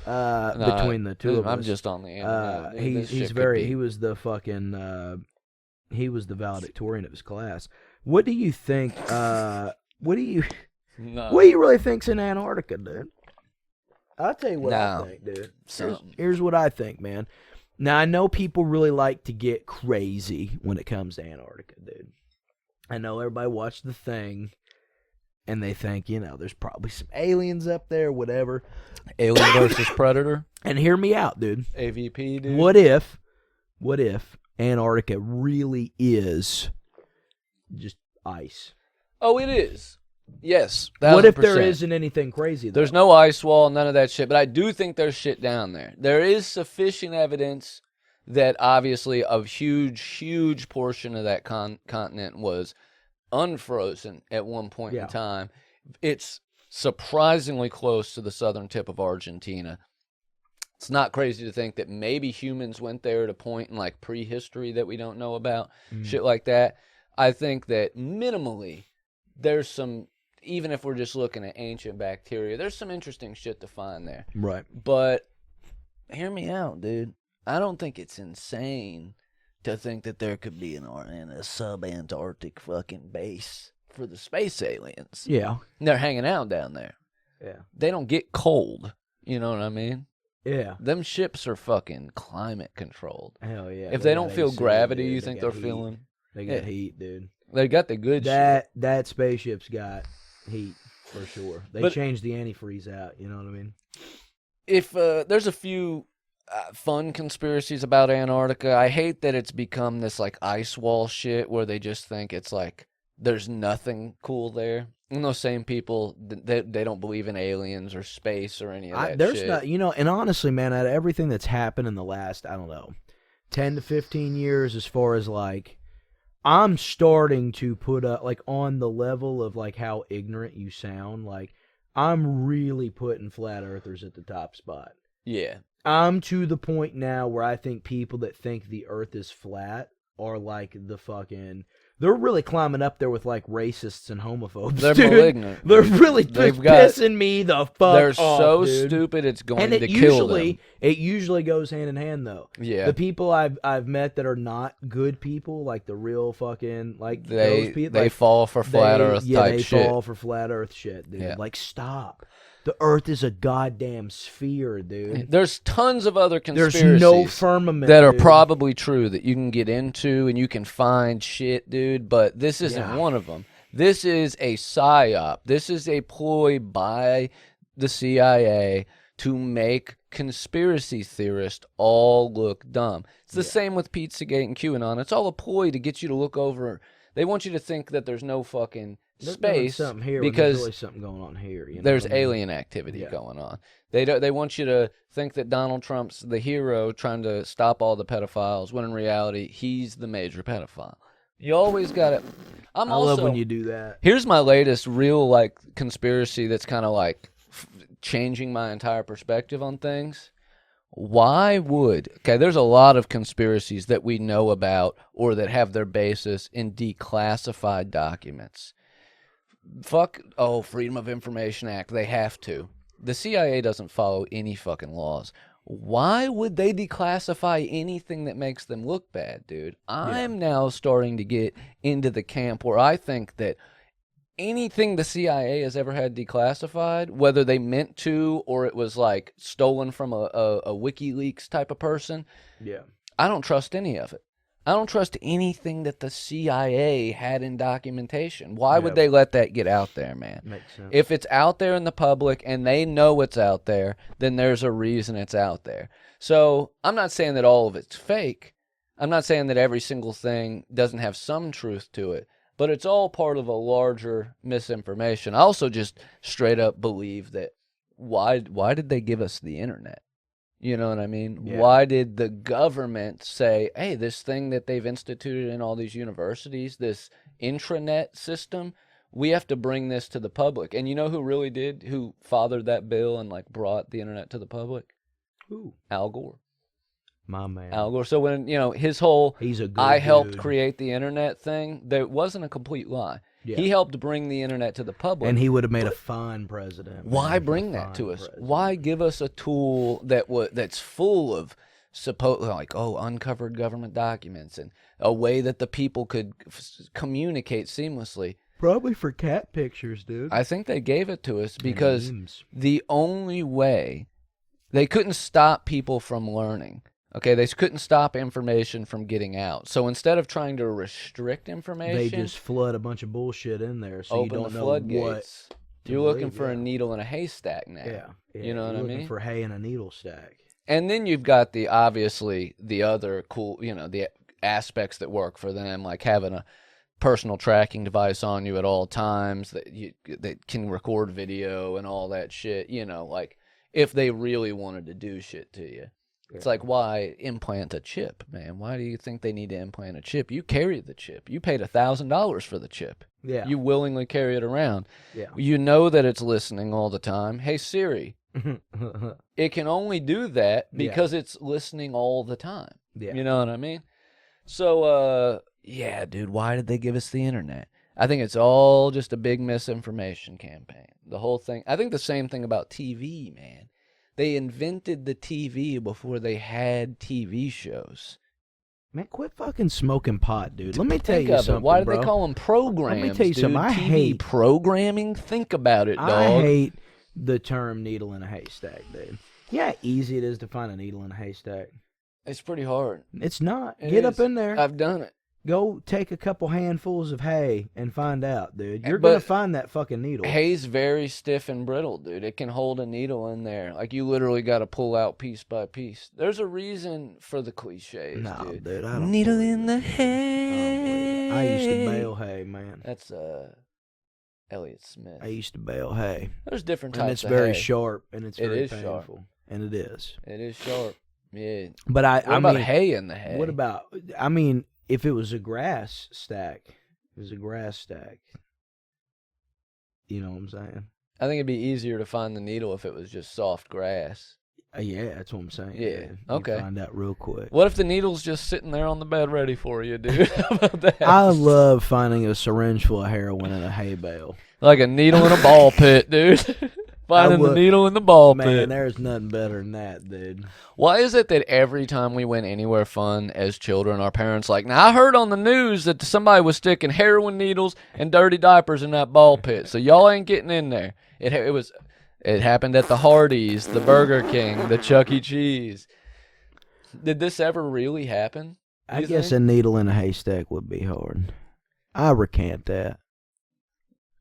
between the two of us. I'm just on the internet. He was the fucking he was the valedictorian of his class. What do you think what do you really think's in Antarctica, dude? I'll tell you what I think, dude. Here's what I think, man. Now, I know people really like to get crazy when it comes to Antarctica, dude. I know everybody watched The Thing, and they think, there's probably some aliens up there, whatever. Alien versus Predator? And hear me out, dude. AVP, dude. What if Antarctica really is just ice? Oh, it is. Yes. 1000%. What if there isn't anything crazy, though? There's no ice wall, none of that shit, but I do think there's shit down there. There is sufficient evidence that obviously a huge portion of that continent was unfrozen at one point in time. It's surprisingly close to the southern tip of Argentina. It's not crazy to think that maybe humans went there at a point in like prehistory that we don't know about, shit like that. I think that minimally there's some, even if we're just looking at ancient bacteria, there's some interesting shit to find there. Right. But hear me out, dude. I don't think it's insane to think that there could be a sub-Antarctic fucking base for the space aliens. Yeah. They're hanging out down there. Yeah. They don't get cold. You know what I mean? Yeah. Them ships are fucking climate controlled. Hell yeah. If they don't feel gravity, you think they're feeling? They got heat, dude. They got the good shit. That spaceship's got heat for sure. They changed the antifreeze out. You know what I mean? If there's a few fun conspiracies about Antarctica. I hate that it's become this like ice wall shit where they just think it's like there's nothing cool there. And those same people, they don't believe in aliens or space or any of that There's shit. not, and honestly, man, out of everything that's happened in the last, I don't know, 10 to 15 years, as far as like, I'm starting to put up, like, on the level of like how ignorant you sound, like, I'm really putting flat earthers at the top spot. Yeah. I'm to the point now where I think people that think the earth is flat are like the fucking... They're really climbing up there with like racists and homophobes. They're dude. malignant. They're really They've pissing me the fuck They're off, so dude. stupid it's going And to kill them. It usually goes hand in hand though. Yeah. The people I've met that are not good people, like the real fucking like They those people, they like, fall for flat Earth type they shit. fall for flat Earth shit, dude. Yeah. Like, stop. The Earth is a goddamn sphere, dude. There's tons of other conspiracies. There's no firmament that are dude. probably true that you can get into and you can find shit, dude. But this isn't one of them. This is a psyop. This is a ploy by the CIA to make conspiracy theorists all look dumb. It's the same with Pizzagate and QAnon. It's all a ploy to get you to look over. They want you to think that there's no fucking space here because there's really something going on here. There's alien activity going on. They want you to think that Donald Trump's the hero trying to stop all the pedophiles, when in reality he's the major pedophile. You always got it. I love when you do that. Here's my latest real like conspiracy that's kind of like changing my entire perspective on things. Why would... Okay, there's a lot of conspiracies that we know about or that have their basis in declassified documents. Fuck, Freedom of Information Act, they have to. The CIA doesn't follow any fucking laws. Why would they declassify anything that makes them look bad, dude? I'm now starting to get into the camp where I think that anything the CIA has ever had declassified, whether they meant to or it was like stolen from a WikiLeaks type of person, I don't trust any of it. I don't trust anything that the CIA had in documentation. Why would they let that get out there, man? Makes sense. If it's out there in the public and they know it's out there, then there's a reason it's out there. So I'm not saying that all of it's fake. I'm not saying that every single thing doesn't have some truth to it, but it's all part of a larger misinformation. I also just straight up believe that why did they give us the internet? You know what I mean? Yeah. Why did the government say, hey, this thing that they've instituted in all these universities, this intranet system, we have to bring this to the public? And you know who fathered that bill and like brought the internet to the public? Who? Al Gore. My man. Al Gore. So when, his whole He's a good I helped dude. create the internet thing, there wasn't a complete lie. Yeah. He helped bring the internet to the public. And he would have made a fine president. Why bring that to us? President. Why give us a tool that's full of uncovered government documents and a way that the people could communicate seamlessly? Probably for cat pictures, dude. I think they gave it to us because the only way... They couldn't stop people from learning. Okay, they couldn't stop information from getting out. So instead of trying to restrict information... They just flood a bunch of bullshit in there so open you don't the know floodgates. what... You're looking for a needle in a haystack now. Yeah. You know what I mean? Looking for hay in a needle stack. And then you've got the other cool, the aspects that work for them, like having a personal tracking device on you at all times that can record video and all that shit, like if they really wanted to do shit to you. It's like, why implant a chip, man? Why do you think they need to implant a chip? You carry the chip. You paid $1,000 for the chip. Yeah. You willingly carry it around. Yeah. You know that it's listening all the time. Hey, Siri. It can only do that because it's listening all the time. Yeah. You know what I mean? So, dude, why did they give us the internet? I think it's all just a big misinformation campaign. The whole thing. I think the same thing about TV, man. They invented the TV before they had TV shows. Man, quit fucking smoking pot, dude. Let me tell you something, Why do bro. they call them programs, Let me tell you something. I TV hate programming. Think about it, dog. I hate the term needle in a haystack, dude. Yeah, how easy it is to find a needle in a haystack. It's pretty hard. It's not. It Get is. up in there. I've done it. Go take a couple handfuls of hay and find out, dude. You're But gonna find that fucking needle. hay's very stiff and brittle, dude. It can hold a needle in there. Like, you literally got to pull out piece by piece. There's a reason for the cliches, No, dude. I don't Needle believe in the it. hay. I used to bale hay, man. That's Elliott Smith. I used to bale hay. There's different types And it's of very hay. sharp, and it's very is sharp. painful. And it is. It is sharp. Yeah. But What I about mean, hay in the hay? what about? I mean, if it was a grass stack, it was a grass stack. You know what I'm saying? I think it'd be easier to find the needle if it was just soft grass. Yeah, that's what I'm saying. Yeah, dude. okay. You find out real quick. What if the needle's just sitting there on the bed ready for you, dude? How about that? I love finding a syringe full of heroin in a hay bale. Like a needle in a ball pit, dude. Finding the needle in the ball pit. Man, there's nothing better than that, dude. Why is it that every time we went anywhere fun as children, our parents like, now I heard on the news that somebody was sticking heroin needles and dirty diapers in that ball pit, so y'all ain't getting in there. It happened at the Hardee's, the Burger King, the Chuck E. Cheese. Did this ever really happen? I guess a needle in a haystack would be hard. I recant that.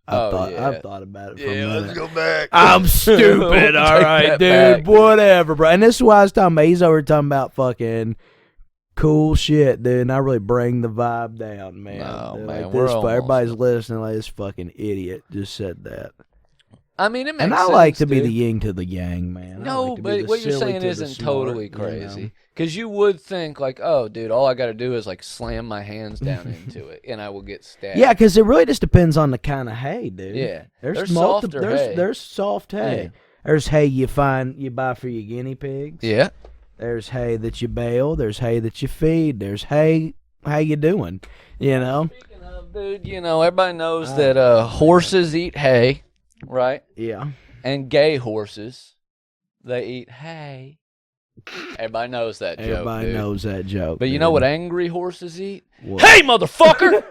I've thought about it for a minute. Let's go back. I'm stupid, all right, dude. Whatever, bro. And this is why I was talking about. He's over talking about fucking cool shit, dude. And I really bring the vibe down, man. No, dude, man, like we're this, almost- everybody's listening like this fucking idiot just said that. I mean, it makes And sense, I like to be dude. the yin to the yang, man. I No, like to be but the what you're silly saying to the isn't smart, totally you know? crazy. Because you would think, like, oh, dude, all I got to do is, like, slam my hands down into it, and I will get stabbed. Yeah, because it really just depends on the kind of hay, dude. Yeah. There's softer hay. There's soft hay. Yeah. There's hay you buy for your guinea pigs. Yeah. There's hay that you bale. There's hay that you feed. There's hay. How you doing? You know. Speaking of, dude, everybody knows that horses eat hay, right? Yeah. And gay horses, they eat hay. Everybody knows that joke, Everybody dude. knows that joke. But you know what angry horses eat? What? Hey, motherfucker!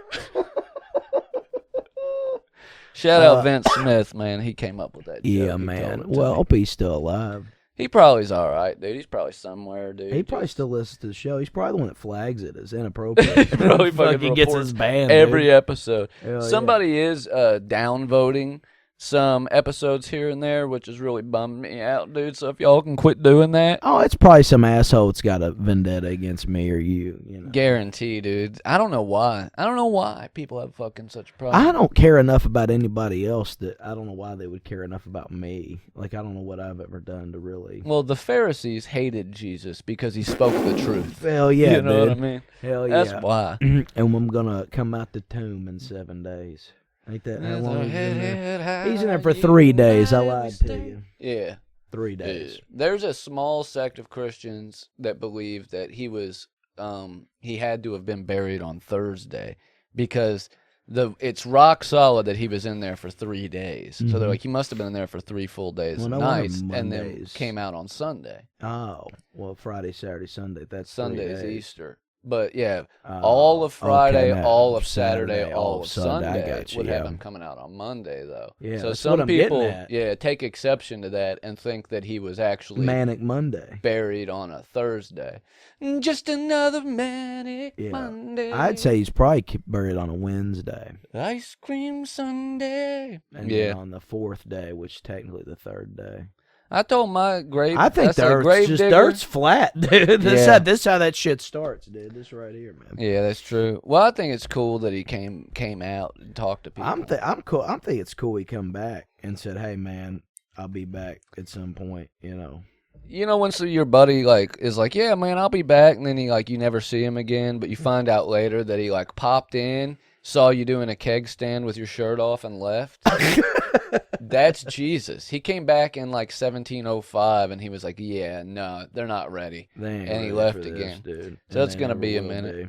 Shout out Vince Smith, man. He came up with that joke. Yeah, He told man. it to Well, me. hope he's still alive. He probably's all right, dude. He's probably somewhere, dude. He probably Just still listens to the show. He's probably the one that flags it as inappropriate. probably fucking gets reports his band every dude. episode. Hell yeah. Somebody is downvoting some episodes here and there, which has really bummed me out, dude. So if y'all can quit doing that, Oh, it's probably some asshole that's got a vendetta against me or you. You know. guarantee, dude. I don't know why. I don't know why people have fucking such problems. I don't care enough about anybody else that I don't know why they would care enough about me. Like, I don't know what I've ever done to really. Well, the Pharisees hated Jesus because he spoke the truth. Hell yeah, you know dude. what I mean? Hell yeah. That's why. And I'm gonna come out the tomb in 7 days. Ain't that how long he's in there? He's in there for 3 days. I lied to you. Yeah. 3 days. There's a small sect of Christians that believe that he was he had to have been buried on Thursday because it's rock solid that he was in there for 3 days. So they're like, he must have been in there for 3 full days Well, and no wonder nights, and then Mondays. came out on Sunday. Oh, well, Friday, Saturday, Sunday. That's 3 Sunday's days. Easter. But yeah, all of Friday, okay, now, all of Saturday, all of Sunday. I Sunday got you, would have yeah. him coming out on Monday, though. Yeah, so that's some what I'm getting people, at. take exception to that and think that he was actually Manic Monday. buried on a Thursday. Just another manic Yeah. Monday. I'd say he's probably buried on a Wednesday. Ice cream Sunday. And Yeah. then on the 4th day, which is technically the 3rd day. I told my grave. I think that's a the Earth's grave just digger. Earth's flat, dude. Yeah. This how that shit starts, dude. This right here, man. Yeah, that's true. Well, I think it's cool that he came out and talked to people. I'm cool. I think it's cool he come back and said, "Hey, man, I'll be back at some point." You know. You know, when your buddy is like, yeah, man, I'll be back, and then you never see him again, but you find out later that he popped in, saw you doing a keg stand with your shirt off, and left. That's Jesus. He came back in 1705, and he was like, yeah, no, they're not ready. They ain't And he ready left for this, again. dude. So And it's they gonna never be a will minute. be.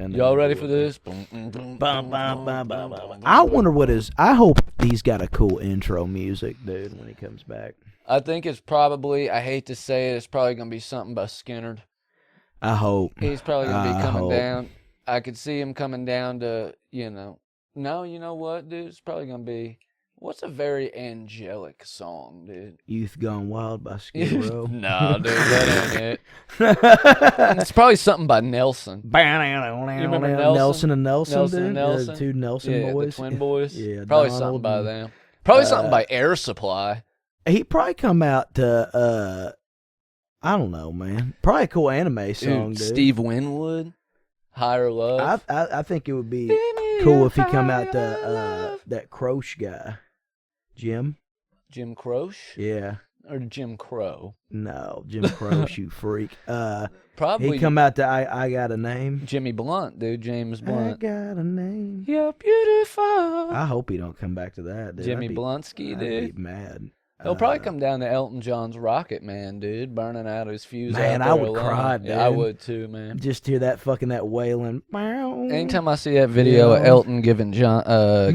And they Y'all never ready will for be. this? I wonder what is. I hope he's got a cool intro music, dude, when he comes back. I think it's probably, I hate to say it, it's probably going to be something by Skinner. I hope. He's probably going to I be coming hope. down. I could see him coming down to, no, you know what, dude? It's probably going to be What's a very angelic song, dude? Youth Gone Wild by Skid Row. No, dude, that ain't it. It's probably something by Nelson. You remember Nelson and Nelson, Nelson dude? and Nelson? The two Nelson Yeah, boys. the twin boys. Yeah, Probably Donald something by and- them. Probably something by Air Supply. He probably come out to I don't know, man. Probably a cool anime song, dude. Steve Winwood, Higher Love. I think it would be cool if he come out to that Croce guy, Jim. Jim Croce? Yeah. Or Jim Crow? No, Jim Croce, you freak. Probably. He come out to I Got a Name. Jimmy Blunt, dude. James Blunt. I got a name. You're beautiful. I hope he don't come back to that, dude. Jimmy Blunsky, dude. I'd be mad. He'll probably come down to Elton John's Rocket Man, dude, burning out his fuse. Man, out I there would alone. cry, dude. Yeah, I would too, man. Just hear that wailing. Anytime I see that video of Elton giving John,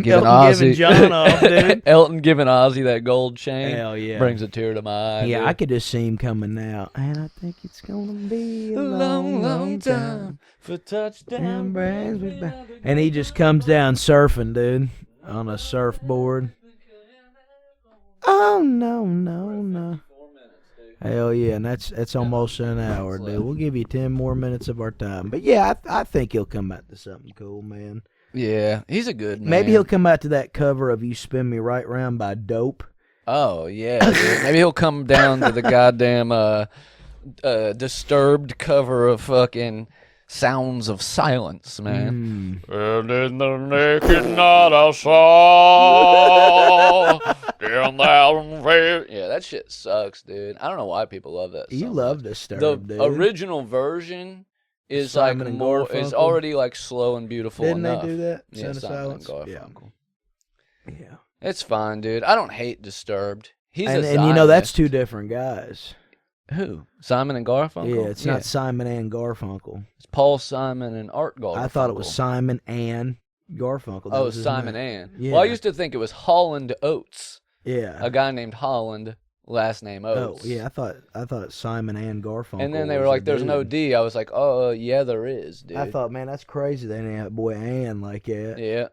giving Elton Ozzy, giving John off, dude. Elton giving Ozzy that gold chain, Hell yeah, brings a tear to my eye. Yeah, dude. I could just see him coming now, and I think it's gonna be a long, long time for touchdown brings me back. And he just comes down surfing, dude, on a surfboard. Oh no. Hell yeah, and that's almost an hour, dude. We'll give you 10 more minutes of our time. But yeah, I think he'll come out to something cool, man. Yeah, he's a good man. Maybe he'll come out to that cover of You Spin Me Right Round by Dope. Oh, yeah, dude. Maybe he'll come down to the goddamn Disturbed cover of fucking Sounds of Silence, man. And in the naked night I saw yeah, that shit sucks, dude. I don't know why people love that song. You love Disturbed, the dude. original version is Simon like and more Garfunkel. is already like slow and beautiful Didn't enough. they do that? Yeah, Sound of Simon and Silence? Garfunkel. Yeah. It's fine, dude. I don't hate Disturbed. He's And a you know that's Zionist. two different guys. Who? Simon and Garfunkel? Yeah, it's not Simon and Garfunkel. It's Paul Simon and Art Garfunkel. I thought it was Simon and Garfunkel. That Oh, was his Simon name. and. Yeah. Well, I used to think it was Holland Oates. Yeah. A guy named Holland, last name Oates. Oh, yeah, I thought it's Simon and Garfunkel. And then they were was like, a "There's no dude. D." I was like, "Oh, yeah, there is, dude." I thought, man, that's crazy. They didn't have boy Ann like that. Yeah.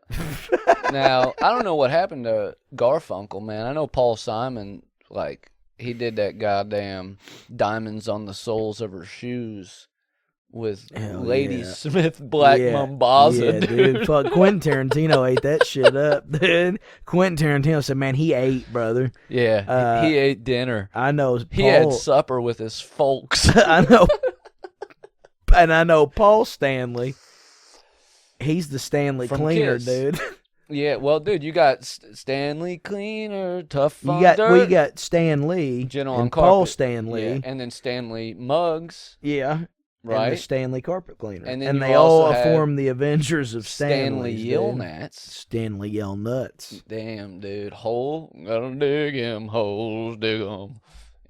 Now I don't know what happened to Garfunkel, man. I know Paul Simon, like he did that goddamn "Diamonds on the Soles of Her Shoes" with Hell Lady yeah. Smith Black Yeah, Mambaza, yeah, dude. Fuck, Quentin Tarantino ate that shit up, dude. Quentin Tarantino said, man, he ate, brother. Yeah, he ate dinner. I know He Paul, had supper with his folks. I know. And I know Paul Stanley. He's the Stanley From Cleaner, Kiss. dude. Yeah, well, dude, you got Stanley Cleaner, Tough We on got Dirt, Stan Lee Gentle and on Paul Carpet. Stanley. Yeah, and then Stanley Muggs, Yeah. right? And the Stanley Carpet Cleaner. And then you they all also had form the Avengers of Stanley Stanley. Yelnats. Stanley Yell Nuts. Damn, dude. Hole, gotta dig him, holes, dig 'em.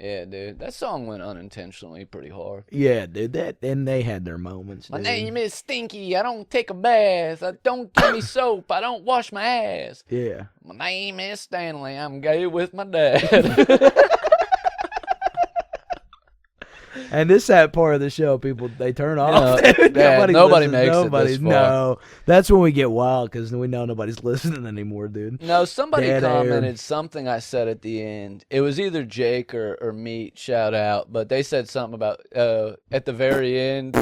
Yeah, dude. That song went unintentionally pretty hard. Yeah, dude. And they had their moments. My dude. name is Stinky. I don't take a bath. I don't give me soap. I don't wash my ass. Yeah. My name is Stanley. I'm gay with my dad. And this that part of the show, people they turn off. Yeah, dude. yeah, nobody listens, makes it nobody, this far. No, that's when we get wild because we know nobody's listening anymore, dude. No, somebody Dead air. commented something I said at the end. It was either Jake or Meat, shout out, but they said something about at the very end,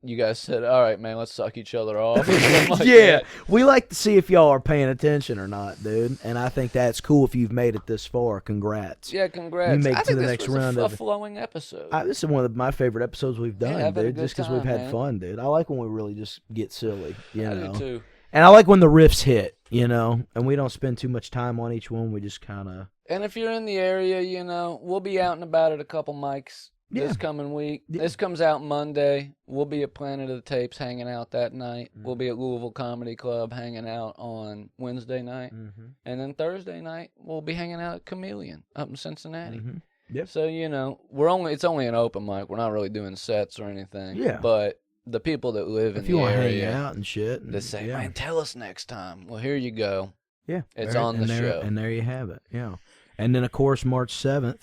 you guys said, "All right, man, let's suck each other off." Or something like Yeah, that. we like to see if y'all are paying attention or not, dude. And I think that's cool if you've made it this far. Congrats. Yeah, congrats. You make I it to think the this next was round a of it. flowing episode. This is one of my favorite episodes we've done, I've had a dude. good Just because we've time, had man. fun, dude. I like when we really just get silly, you I know. do too. And I like when the riffs hit, you know, and we don't spend too much time on each one. We just kind of. And if you're in the area, you know, we'll be out and about at a couple mics Yeah. this coming week. Yeah. This comes out Monday. We'll be at Planet of the Tapes hanging out that night. Mm-hmm. We'll be at Louisville Comedy Club hanging out on Wednesday night. Mm-hmm. And then Thursday night, we'll be hanging out at Chameleon up in Cincinnati. Mm-hmm. Yep. So, you know, it's only an open mic. We're not really doing sets or anything. Yeah. But the people that live in If you the want to hang area, out and shit, they say, yeah. man, tell us next time. Well, here you go. Yeah, It's there- on the and there, show. and there you have it. Yeah, and then of course March 7th,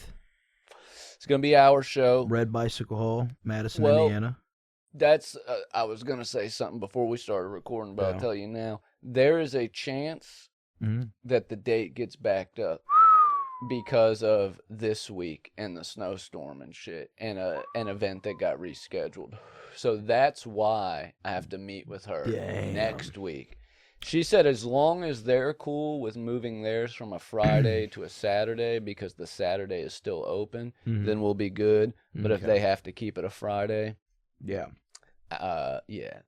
It's going to be our show. Red Bicycle Hall, Madison, Well, Indiana. That's I was gonna say something before we started recording, but Yeah. I'll tell you now. There is a chance that the date gets backed up because of this week and the snowstorm and shit and an event that got rescheduled. So that's why I have to meet with her next week. She said as long as they're cool with moving theirs from a Friday to a Saturday because the Saturday is still open, then we'll be good. But if they have to keep it a Friday, yeah,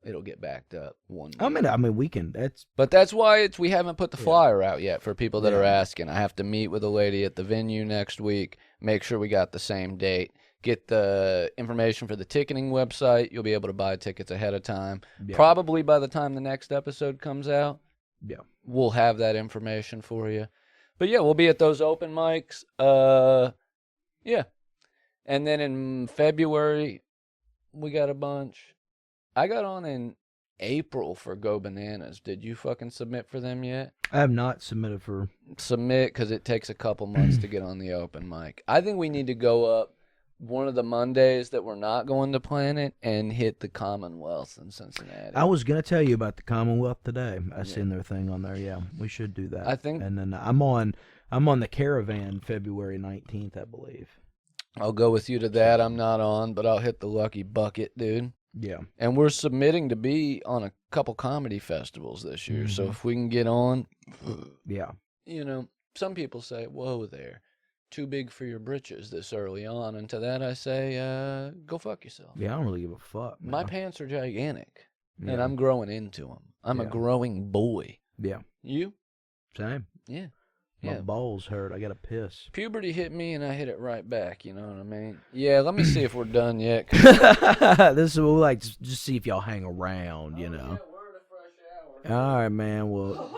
it'll get backed up one week. I mean, we can. But that's why we haven't put the flyer out yet for people that are asking. I have to meet with a lady at the venue next week, make sure we got the same date, get the information for the ticketing website. You'll be able to buy tickets ahead of time. Yeah. Probably by the time the next episode comes out, we'll have that information for you. But yeah, we'll be at those open mics. Yeah. And then in February, we got a bunch. I got on in April for Go Bananas. Did you fucking submit for them yet? I have not submitted for... Submit, because it takes a couple months to get on the open mic. I think we need to go up one of the Mondays that we're not going to Planet and hit the Commonwealth in Cincinnati. I was going to tell you about the Commonwealth today. I seen their thing on there. Yeah, we should do that. I think... And then I'm on the Caravan February 19th, I believe. I'll go with you to that. I'm not on, but I'll hit the Lucky Bucket, dude. Yeah. And we're submitting to be on a couple comedy festivals this year. So if we can get on, you know, some people say, whoa there, too big for your britches this early on. And to that I say, go fuck yourself. Yeah, I don't really give a fuck, man. My pants are gigantic, and I'm growing into them. I'm a growing boy. Yeah. You? Same. Yeah. My balls hurt. I got to piss. Puberty hit me, and I hit it right back. You know what I mean? Yeah, let me see if we're done yet. This is what we like to just see if y'all hang around, you know. Yeah, we're in a fresh hour. All right, man. Well,